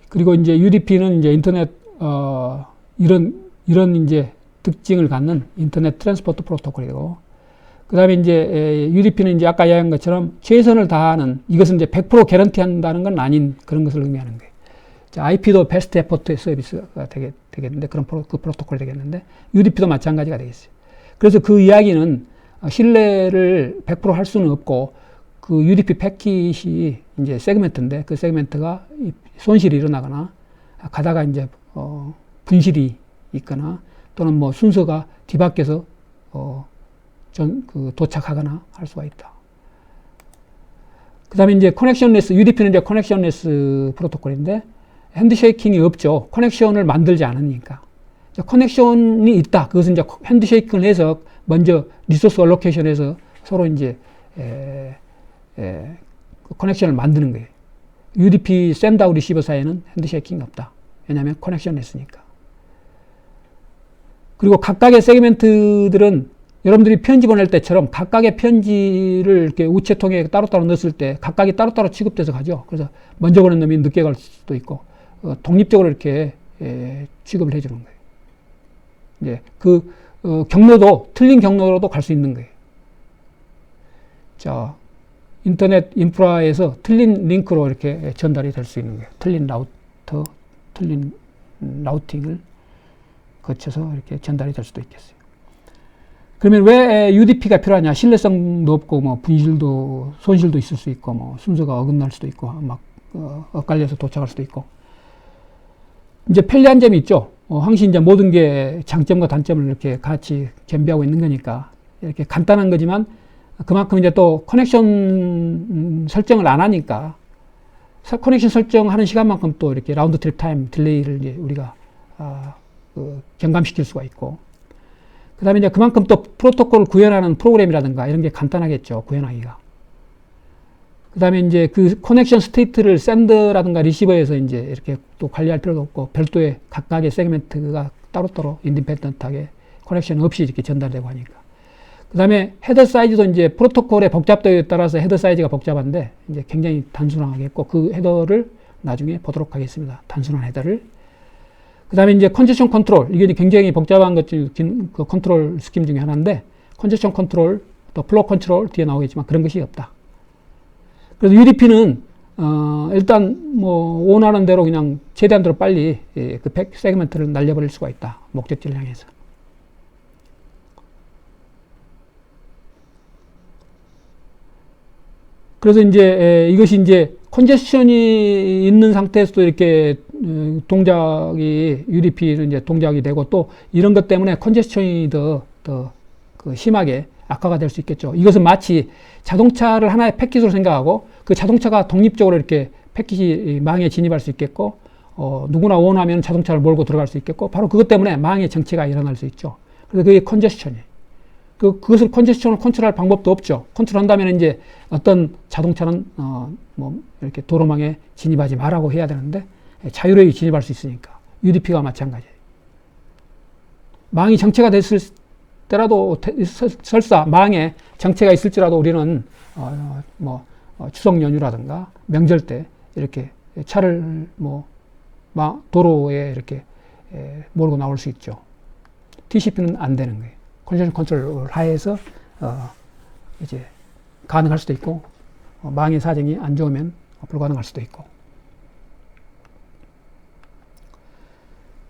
그리고 이제 UDP는 이제 인터넷, 이런 이제 특징을 갖는 인터넷 트랜스포트 프로토콜이고, 그 다음에 이제 UDP는 이제 아까 이야기한 것처럼 최선을 다하는, 이것은 이제 100% 개런티 한다는 건 아닌 그런 것을 의미하는 거예요. 자, IP도 베스트 에포트 서비스가 되겠는데, 그 프로토콜이 되겠는데, UDP도 마찬가지가 되겠어요. 그래서 그 이야기는 신뢰를 100% 할 수는 없고, 그 UDP 패킷이 이제 세그멘트인데, 그 세그멘트가 손실이 일어나거나, 가다가 이제, 분실이 있거나, 또는 뭐 순서가 뒤바뀌어서, 도착하거나 할 수가 있다. 그 다음에 이제 커넥션레스, UDP는 이제 커넥션레스 프로토콜인데, 핸드쉐이킹이 없죠. 커넥션을 만들지 않으니까. 커넥션이 있다. 그것은 이제 핸드쉐이킹을 해서 먼저 리소스 얼로케이션에서 서로 이제 커넥션을 만드는 거예요. UDP 샌드아웃 리시버 사이에는 핸드쉐이킹이 없다. 왜냐하면 커넥션레스니까. 그리고 각각의 세그멘트들은 여러분들이 편지 보낼 때처럼 각각의 편지를 이렇게 우체통에 따로따로 넣었을 때 각각이 따로따로 취급돼서 가죠. 그래서 먼저 보낸 놈이 늦게 갈 수도 있고, 독립적으로 이렇게 취급을 해주는 거예요. 이제 그 경로도 틀린 경로로도 갈 수 있는 거예요. 자, 인터넷 인프라에서 틀린 링크로 이렇게 전달이 될 수 있는 거예요. 틀린 라우팅을 거쳐서 이렇게 전달이 될 수도 있겠어요. 그러면 왜 UDP가 필요하냐? 신뢰성도 없고, 뭐, 손실도 있을 수 있고, 뭐, 순서가 어긋날 수도 있고, 막, 엇갈려서 도착할 수도 있고. 이제 편리한 점이 있죠. 항상 이제 모든 게 장점과 단점을 이렇게 같이 겸비하고 있는 거니까, 이렇게 간단한 거지만, 그만큼 이제 또 커넥션 설정을 안 하니까, 커넥션 설정하는 시간만큼 또 이렇게 라운드 트립 타임 딜레이를 이제 우리가, 경감시킬 수가 있고, 그 다음에 이제 그만큼 또 프로토콜을 구현하는 프로그램이라든가 이런 게 간단하겠죠. 구현하기가. 그 다음에 이제 그 커넥션 스테이트를 샌더라든가 리시버에서 이제 이렇게 또 관리할 필요도 없고, 별도의 각각의 세그멘트가 따로따로 인디펜던트하게 커넥션 없이 이렇게 전달되고 하니까. 그 다음에 헤더 사이즈도 이제 프로토콜의 복잡도에 따라서 헤더 사이즈가 복잡한데, 이제 굉장히 단순하겠고, 그 헤더를 나중에 보도록 하겠습니다. 단순한 헤더를. 그 다음에 이제 컨제션 컨트롤, 이게 굉장히 복잡한 것 중, 그 컨트롤 스킴 중에 하나인데, 컨제션 컨트롤, 또 플로우 컨트롤 뒤에 나오겠지만 그런 것이 없다. 그래서 UDP는, 일단 뭐, 원하는 대로 그냥 최대한대로 빨리 그 세그멘트를 날려버릴 수가 있다. 목적지를 향해서. 그래서 이제 이것이 이제 컨제션이 있는 상태에서도 이렇게 동작이 UDP는 이제 동작이 되고, 또 이런 것 때문에 컨제션이 더 심하게 악화가 될 수 있겠죠. 이것은 마치 자동차를 하나의 패킷으로 생각하고, 그 자동차가 독립적으로 이렇게 패킷이 망에 진입할 수 있겠고, 누구나 원하면 자동차를 몰고 들어갈 수 있겠고, 바로 그것 때문에 망의 정체가 일어날 수 있죠. 그래서 그게 컨제션이에요. 그것을 컨제션을 컨트롤할 방법도 없죠. 컨트롤한다면 이제 어떤 자동차는, 뭐, 이렇게 도로망에 진입하지 말라고 해야 되는데, 자유로이 진입할 수 있으니까. UDP가 마찬가지예요. 망이 정체가 됐을 때라도, 설사 망에 정체가 있을지라도 우리는, 추석 연휴라든가 명절 때 이렇게 차를 도로에 이렇게 몰고 나올 수 있죠. TCP는 안 되는 거예요. 컨제션 컨트롤 하에서 이제 가능할 수도 있고, 망의 사정이 안 좋으면 불가능할 수도 있고.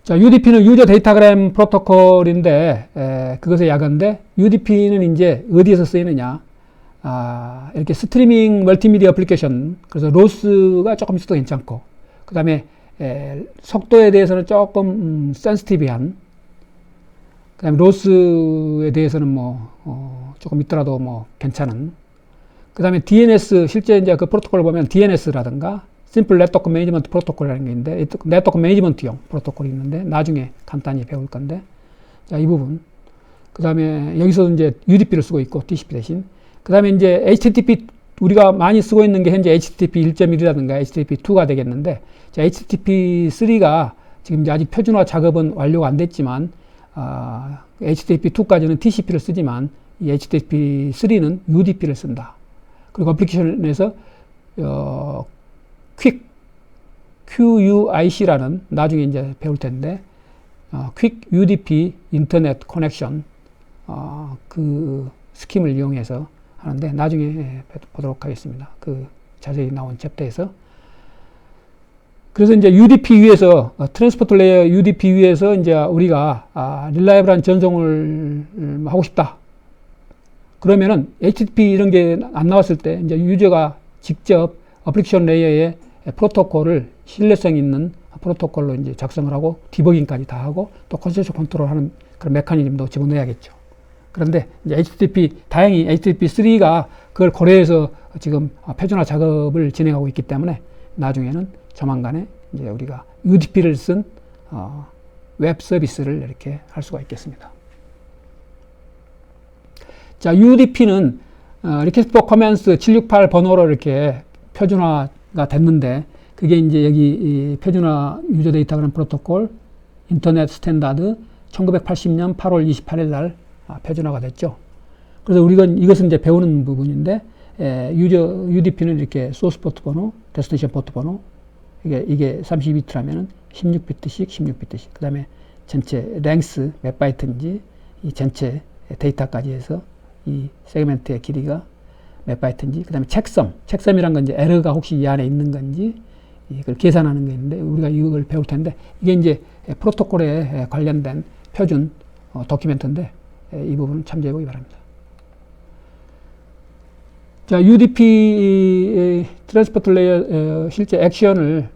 자, UDP는 유저 데이터그램 프로토콜인데, 그것의 약어인데, UDP는 이제 어디에서 쓰이느냐. 이렇게 스트리밍 멀티미디어 애플리케이션, 그래서 로스가 조금 있어도 괜찮고, 그 다음에 속도에 대해서는 조금 센시티비한, 그 다음에 로스에 대해서는 조금 있더라도 괜찮은, 그 다음에 DNS, 실제 이제 그 프로토콜을 보면 DNS라든가, 심플 네트워크 매니지먼트 프로토콜이라는 게 있는데, 네트워크 매니지먼트용 프로토콜이 있는데, 나중에 간단히 배울 건데, 자, 이 부분. 그 다음에 여기서 이제 UDP를 쓰고 있고, TCP 대신. 그 다음에 이제 HTTP, 우리가 많이 쓰고 있는 게 현재 HTTP 1.1이라든가 HTTP 2가 되겠는데, 자, HTTP 3가 지금 이제 아직 표준화 작업은 완료가 안 됐지만, HTTP 2까지는 TCP를 쓰지만, 이 HTTP 3는 UDP를 쓴다. 그리고 어플리케이션에서, QUIC라는 나중에 이제 배울 텐데, Quick UDP 인터넷 커넥션, 그 스킴을 이용해서 하는데, 나중에 보도록 하겠습니다. 그 자세히 나온 챕터에서. 그래서 이제 UDP 위에서, 트랜스포트 레이어 UDP 위에서 이제 우리가, 릴라이블한 전송을 하고 싶다. 그러면은 HTTP 이런 게 안 나왔을 때, 이제 유저가 직접 어플리케이션 레이어에 프로토콜을 신뢰성 있는 프로토콜로 이제 작성을 하고 디버깅까지 다 하고 또 컨센서 컨트롤하는 그런 메커니즘도 집어넣어야겠죠. 그런데 이제 HTTP 다행히 HTTP3가 그걸 고려해서 지금 표준화 작업을 진행하고 있기 때문에 나중에는 조만간에 이제 우리가 UDP를 쓴 웹 서비스를 이렇게 할 수가 있겠습니다. 자, UDP는 리퀘스트 포 커맨스 768 번호로 이렇게 표준화가 됐는데, 그게 이제 여기 이 표준화 유저 데이터그램 프로토콜 인터넷 스탠다드 1980년 8월 28일 날 표준화가 됐죠. 그래서 우리가 이것은 이제 배우는 부분인데, UDP는 이렇게 소스 포트 번호, 데스티네이션 포트 번호, 이게 32비트라면은 16비트씩, 16비트씩. 그 다음에 전체 랭스 몇 바이트인지 이 전체 데이터까지 해서 이 세그멘트의 길이가 몇 바이트인지, 그 다음에 책섬이란 건 이제 에러가 혹시 이 안에 있는 건지, 이걸 계산하는 게 있는데, 우리가 이걸 배울 텐데, 이게 이제 프로토콜에 관련된 표준 도큐멘트인데, 이 부분을 참조해 보기 바랍니다. 자, UDP 트랜스포트 레이어 실제 액션을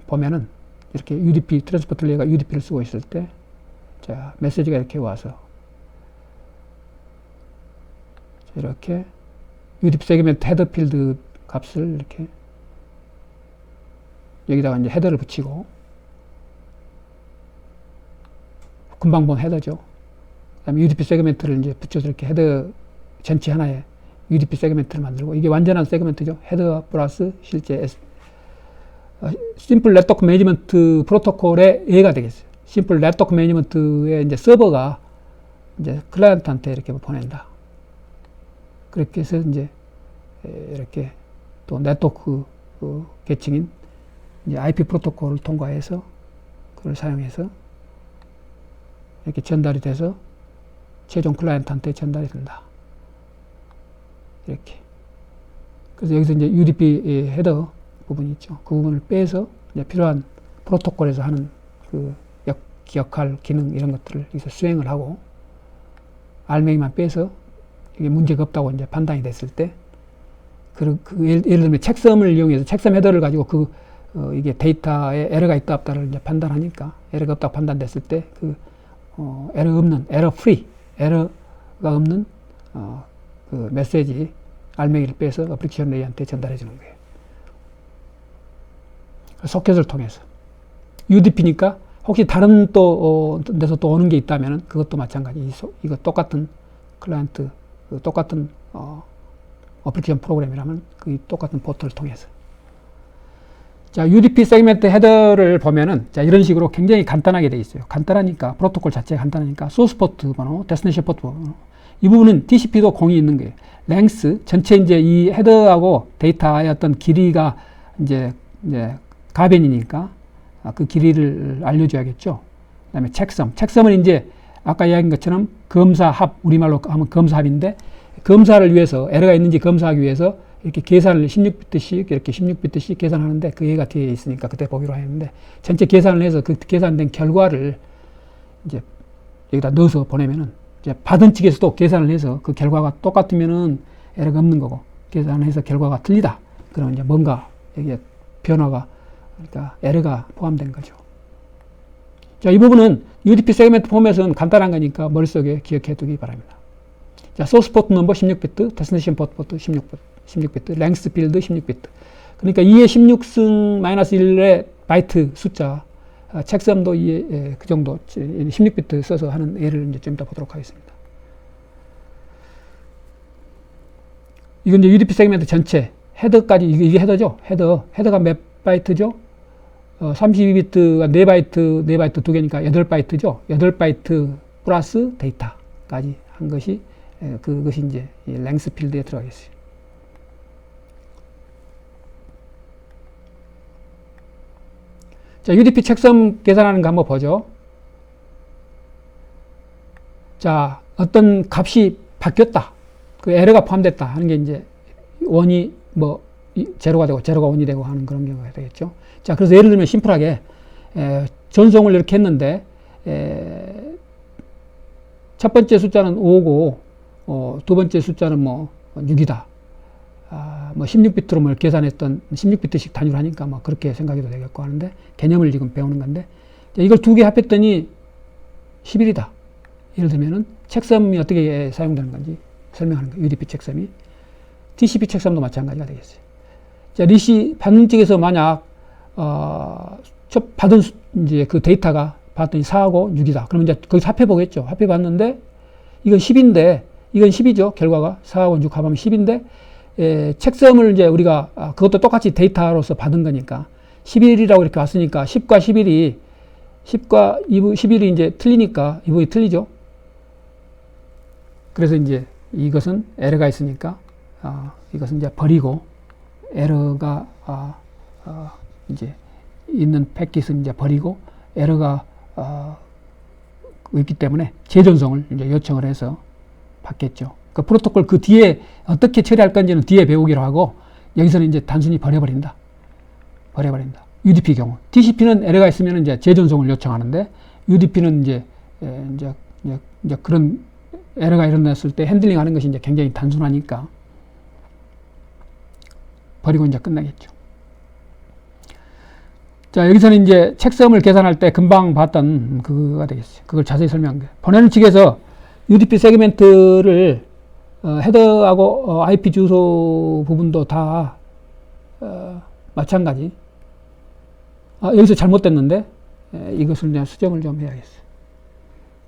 보면은, 이렇게 UDP, 트랜스포트 레이어가 UDP를 쓰고 있을 때, 자, 메시지가 이렇게 와서, 이렇게 UDP 세그멘트 헤더 필드 값을 이렇게 여기다가 이제 헤더를 붙이고, 금방 본 헤더죠. 그 다음에 UDP 세그멘트를 이제 붙여서 이렇게 헤더 전체 하나에 UDP 세그멘트를 만들고, 이게 완전한 세그멘트죠. 헤더 플러스 실제 심플 네트워크 매니지먼트 프로토콜의 얘가 되겠어요. 심플 네트워크 매니지먼트의 이제 서버가 이제 클라이언트한테 이렇게 보낸다. 그렇게 해서 이제 이렇게 또 네트워크 계층인 이제 IP 프로토콜을 통과해서 그걸 사용해서 이렇게 전달이 돼서 최종 클라이언트한테 전달이 된다. 이렇게. 그래서 여기서 이제 UDP 헤더 부분이 있죠. 그 부분을 빼서 이제 필요한 프로토콜에서 하는 그 역할, 기능 이런 것들을 여기서 수행을 하고, 알맹이만 빼서 이게 문제가 없다고 이제 판단이 됐을 때, 예를 들면 책섬을 이용해서 책섬 헤더를 가지고 이게 데이터에 에러가 있다 없다를 이제 판단하니까, 에러가 없다고 판단됐을 때 에러 없는, 에러가 없는 그 메시지 알맹이를 빼서 어플리케이션 레이어한테 전달해 주는 거예요. 소켓을 통해서. UDP니까 혹시 다른 또 데서 또 오는 게 있다면 그것도 마찬가지. 이거 똑같은 클라이언트, 똑같은 어플리케이션 프로그램이라면 그 똑같은 포트를 통해서. 자, UDP 세그멘트 헤더를 보면은, 자, 이런 식으로 굉장히 간단하게 되어 있어요. 간단하니까, 프로토콜 자체가 간단하니까, 소스 포트 번호, 데스티네이션 포트 번호. 이 부분은 TCP도 공이 있는 거예요. 랭스, 전체 이제 이 헤더하고 데이터의 어떤 길이가 이제 가변이니까, 그 길이를 알려줘야겠죠. 그 다음에 책섬은 이제 아까 이야기한 것처럼 검사합, 우리말로 하면 검사합인데, 검사를 위해서, 에러가 있는지 검사하기 위해서 이렇게 계산을 16비트씩 이렇게 16비트씩 계산하는데 그 예가 뒤에 있으니까 그때 보기로 했는데 전체 계산을 해서 그 계산된 결과를 이제 여기다 넣어서 보내면은 이제 받은 측에서도 계산을 해서 그 결과가 똑같으면은 에러가 없는 거고 계산해서 결과가 틀리다. 그러면 이제 뭔가 여기에 변화가 그러니까 에러가 포함된 거죠. 자, 이 부분은 UDP 세그멘트 포맷은 간단한 거니까 머릿속에 기억해 두기 바랍니다. 자, 소스 포트 넘버 16비트, 데스티네이션 포트 16비트, 랭스 필드 16비트. 그러니까 2의 16승 마이너스 1의 바이트 숫자, 책섬도 2의 그 정도 16비트 써서 하는 예를 이제 좀 이따 보도록 하겠습니다. 이건 이제 UDP 세그멘트 전체 헤더까지 이게 헤더죠. 헤더가 몇 바이트죠? 32비트가 4바이트 2개니까 8바이트죠. 8바이트 플러스 데이터까지 한 것이 그것이 이제 랭스 필드에 들어가겠어요. 자, UDP 책섬 계산하는 거 한번 보죠. 자, 어떤 값이 바뀌었다. 그 에러가 포함됐다 하는 게 이제 원이 뭐 제로가 되고 제로가 원이 되고 하는 그런 경우가 되겠죠. 자, 그래서 예를 들면 심플하게 전송을 이렇게 했는데 첫 번째 숫자는 5고 두 번째 숫자는 뭐 6이다. 뭐 16비트로 뭘 계산했던 16비트씩 단위로 하니까 뭐 그렇게 생각해도 되겠고 하는데 개념을 지금 배우는 건데 이걸 두 개 합했더니 11이다. 예를 들면은 책섬이 어떻게 사용되는 건지 설명하는 거예요. UDP 책섬이. TCP 책섬도 마찬가지가 되겠어요. 자, 리시 받는 쪽에서 만약 받은 이제 그 데이터가 봤더니 4하고 6이다. 그러면 이제 거기서 합해 보겠죠. 합해 봤는데 이건 10인데 이건 10이죠. 결과가 4하고 6 합하면 10인데 책섬을 이제 우리가 그것도 똑같이 데이터로서 받은 거니까 11이라고 이렇게 왔으니까 10과 11이 이제 틀리니까 이 부분이 틀리죠. 그래서 이제 이것은 에러가 있으니까 이것은 이제 버리고 에러가 이제 있는 패킷은 이제 버리고 에러가 있기 때문에 재전송을 이제 요청을 해서 받겠죠. 그 프로토콜 그 뒤에 어떻게 처리할 건지는 뒤에 배우기로 하고 여기서는 이제 단순히 버려버린다. UDP 경우. TCP는 에러가 있으면 이제 재전송을 요청하는데 UDP는 이제 그런 에러가 일어났을 때 핸들링 하는 것이 이제 굉장히 단순하니까 버리고 이제 끝나겠죠. 자, 여기서는 이제 책섬을 계산할 때 금방 봤던 그거가 되겠어요. 그걸 자세히 설명한 거예요. 보내는 측에서 UDP 세그멘트를 헤더하고 IP 주소 부분도 다 마찬가지. 여기서 잘못됐는데 이것을 그냥 수정을 좀 해야겠어요.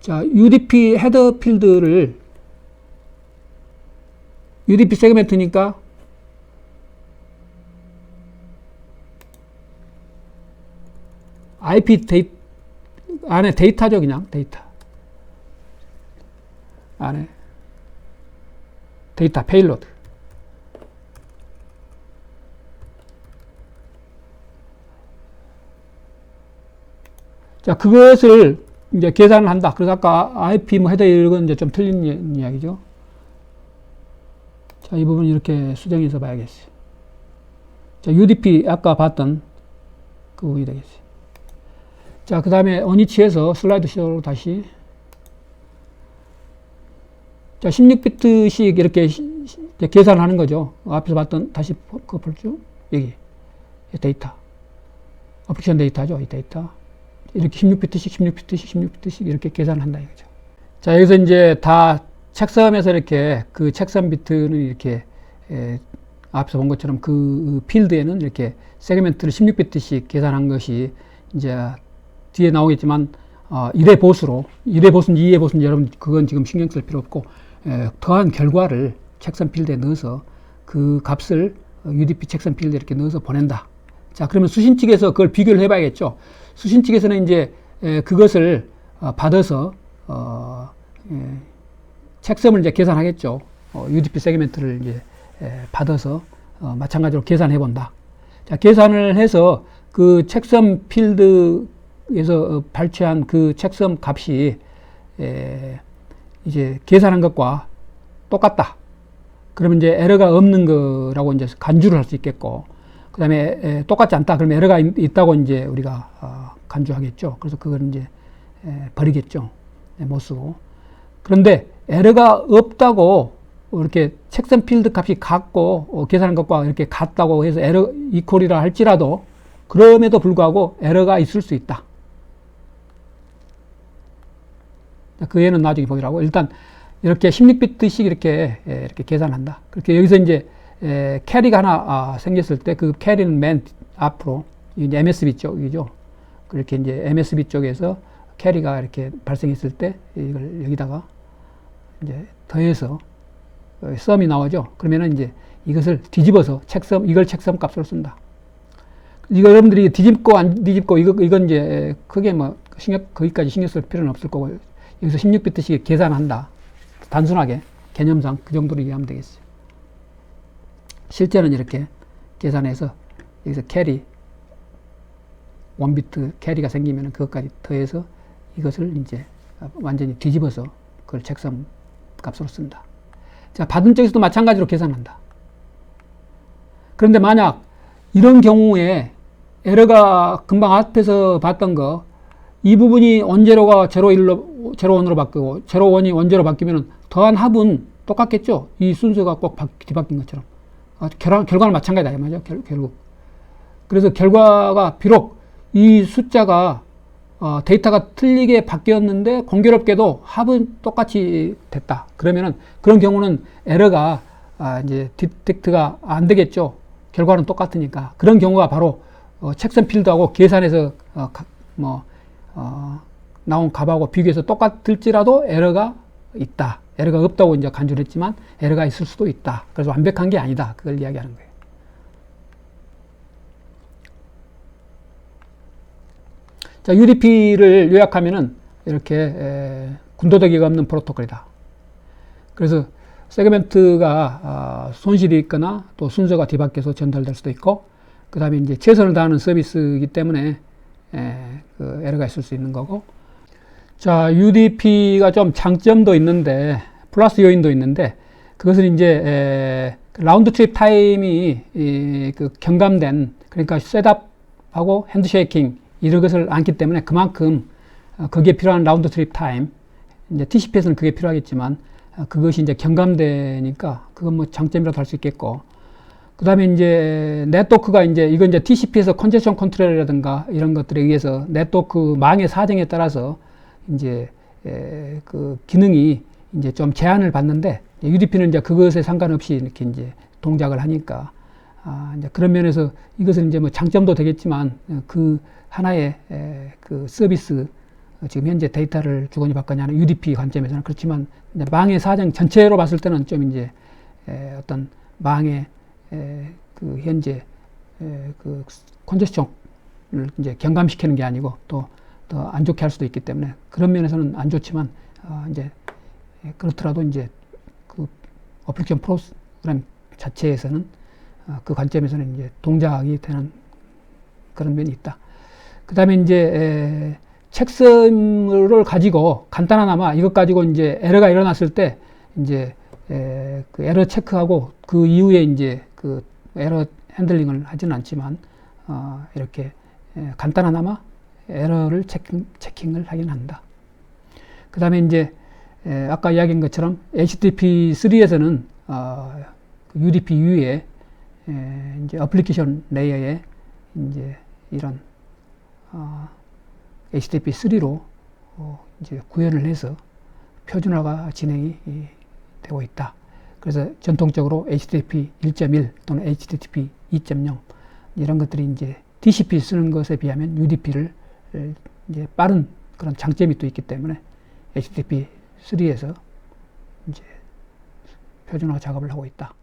자, UDP 헤더 필드를 UDP 세그멘트니까 IP 안에 데이터죠. 그냥 데이터 안에 데이터 페일로드. 자, 그것을 이제 계산을 한다. 그래서 아까 IP 뭐 헤더 이런 건 이제 좀 틀린 이야기죠. 자, 이 부분 이렇게 수정해서 봐야겠어요. 자, UDP 아까 봤던 그 부분이 되겠어요. 자, 그 다음에 어니치에서 슬라이드 쇼로 다시. 자, 16비트씩 이렇게 계산하는 거죠. 앞에서 봤던, 다시 그거 볼죠? 여기. 데이터. 어플리케이션 데이터죠. 이 데이터. 이렇게 16비트씩 이렇게 계산을 한다 이거죠. 자, 여기서 이제 다 책섬에서 이렇게 그 책섬 비트는 이렇게 앞서 본 것처럼 그 필드에는 이렇게 세그멘트를 16비트씩 계산한 것이 이제 뒤에 나오겠지만 1의 보수로 1의 보수인지 2의 보수인지 여러분 그건 지금 신경 쓸 필요 없고 더한 결과를 책섬 필드에 넣어서 그 값을 UDP 책섬 필드에 이렇게 넣어서 보낸다. 자, 그러면 수신 측에서 그걸 비교를 해봐야겠죠. 수신 측에서는 이제 그것을 받아서 책섬을 이제 계산하겠죠. UDP 세그멘트를 이제 받아서 마찬가지로 계산해 본다. 자, 계산을 해서 그 책섬 필드에서 발췌한 그 책섬 값이 이제 계산한 것과 똑같다. 그러면 이제 에러가 없는 거라고 이제 간주를 할 수 있겠고, 그 다음에 똑같지 않다. 그러면 에러가 있다고 이제 우리가 간주하겠죠. 그래서 그걸 이제 버리겠죠. 못 쓰고. 그런데 에러가 없다고 이렇게 책선 필드 값이 같고 계산한 것과 이렇게 같다고 해서 에러 이퀄이라 할지라도 그럼에도 불구하고 에러가 있을 수 있다. 그 예는 나중에 보기라고. 일단 이렇게 16비트씩 이렇게 계산한다. 그렇게 여기서 이제 캐리가 하나 생겼을 때 그 캐리는 맨 앞으로 이제 MSB 쪽이죠. 그렇게 이제 MSB 쪽에서 캐리가 이렇게 발생했을 때 이걸 여기다가 이제 더해서 썸이 나오죠. 그러면은 이제 이것을 뒤집어서 책섬, 이걸 책섬 값으로 쓴다. 이거 여러분들이 뒤집고 안 뒤집고 이건 이제 크게 뭐 거기까지 신경 쓸 필요는 없을 거고, 여기서 16비트씩 계산한다. 단순하게 개념상 그 정도로 이해하면 되겠어요. 실제는 이렇게 계산해서 여기서 캐리 1비트 캐리가 생기면 그것까지 더해서 이것을 이제 완전히 뒤집어서 그걸 책섬 값으로 쓴다. 자, 받은 쪽에서도 마찬가지로 계산한다. 그런데 만약 이런 경우에 에러가 금방 앞에서 봤던 거, 이 부분이 원제로가 제로 1로 제로 1으로 바뀌고 제로 1이 원제로 바뀌면 더한 합은 똑같겠죠. 이 순서가 꼭 뒤바뀐 것처럼. 결과는 마찬가지다. 맞죠? 결국. 그래서 결과가 비록 이 숫자가 데이터가 틀리게 바뀌었는데 공교롭게도 합은 똑같이 됐다. 그러면은 그런 경우는 에러가 이제 디텍트가 안 되겠죠. 결과는 똑같으니까. 그런 경우가 바로 책선 필드하고 계산해서 나온 값하고 비교해서 똑같을지라도 에러가 있다. 에러가 없다고 이제 간주를 했지만 에러가 있을 수도 있다. 그래서 완벽한 게 아니다. 그걸 이야기하는 거예요. 자, UDP를 요약하면은 이렇게 군더더기가 없는 프로토콜이다. 그래서 세그멘트가 손실이 있거나 또 순서가 뒤바뀌어서 전달될 수도 있고, 그 다음에 이제 최선을 다하는 서비스이기 때문에 그 에러가 있을 수 있는 거고. 자, UDP가 좀 장점도 있는데 플러스 요인도 있는데, 그것은 이제 라운드 트립 타임이 그 경감된, 그러니까 셋업하고 핸드쉐이킹 이런 것을 않기 때문에 그만큼 거기에 필요한 라운드 트립 타임, 이제 TCP에서는 그게 필요하겠지만 그것이 이제 경감되니까 그건 뭐 장점이라도 할 수 있겠고, 그 다음에 이제 네트워크가 이건 이제 TCP에서 컨제션 컨트롤이라든가 이런 것들에 의해서 네트워크 망의 사정에 따라서 이제 그 기능이 이제 좀 제한을 받는데, UDP는 이제 그것에 상관없이 이렇게 이제 동작을 하니까 이제 그런 면에서 이것은 이제 뭐 장점도 되겠지만 그 하나의 그 서비스, 지금 현재 데이터를 주거니 받거니 하는 UDP 관점에서는 그렇지만 이제 망의 사정 전체로 봤을 때는 좀 이제 어떤 망의 그 현재 그 컨제션을 이제 경감시키는 게 아니고 또 더 안 좋게 할 수도 있기 때문에 그런 면에서는 안 좋지만 이제 그렇더라도 이제 그 어플리케이션 프로그램 자체에서는 그 관점에서는 이제 동작이 되는 그런 면이 있다. 그 다음에 이제 책섬을 가지고 간단하나마 이것 가지고 이제 에러가 일어났을 때 이제 그 에러 체크하고 그 이후에 이제 그 에러 핸들링을 하지는 않지만 이렇게 간단하나마 에러를 체킹을 하긴 한다. 그 다음에 이제 아까 이야기한 것처럼 HTTP3에서는 UDP 이후에 이제 어플리케이션 레이어에 이제 이런 HTTP3로 이제 구현을 해서 표준화가 진행이 되고 있다. 그래서 전통적으로 HTTP 1.1 또는 HTTP 2.0 이런 것들이 이제 TCP 쓰는 것에 비하면 UDP를 이제 빠른 그런 장점이 또 있기 때문에 HTTP 3에서 이제 표준화 작업을 하고 있다.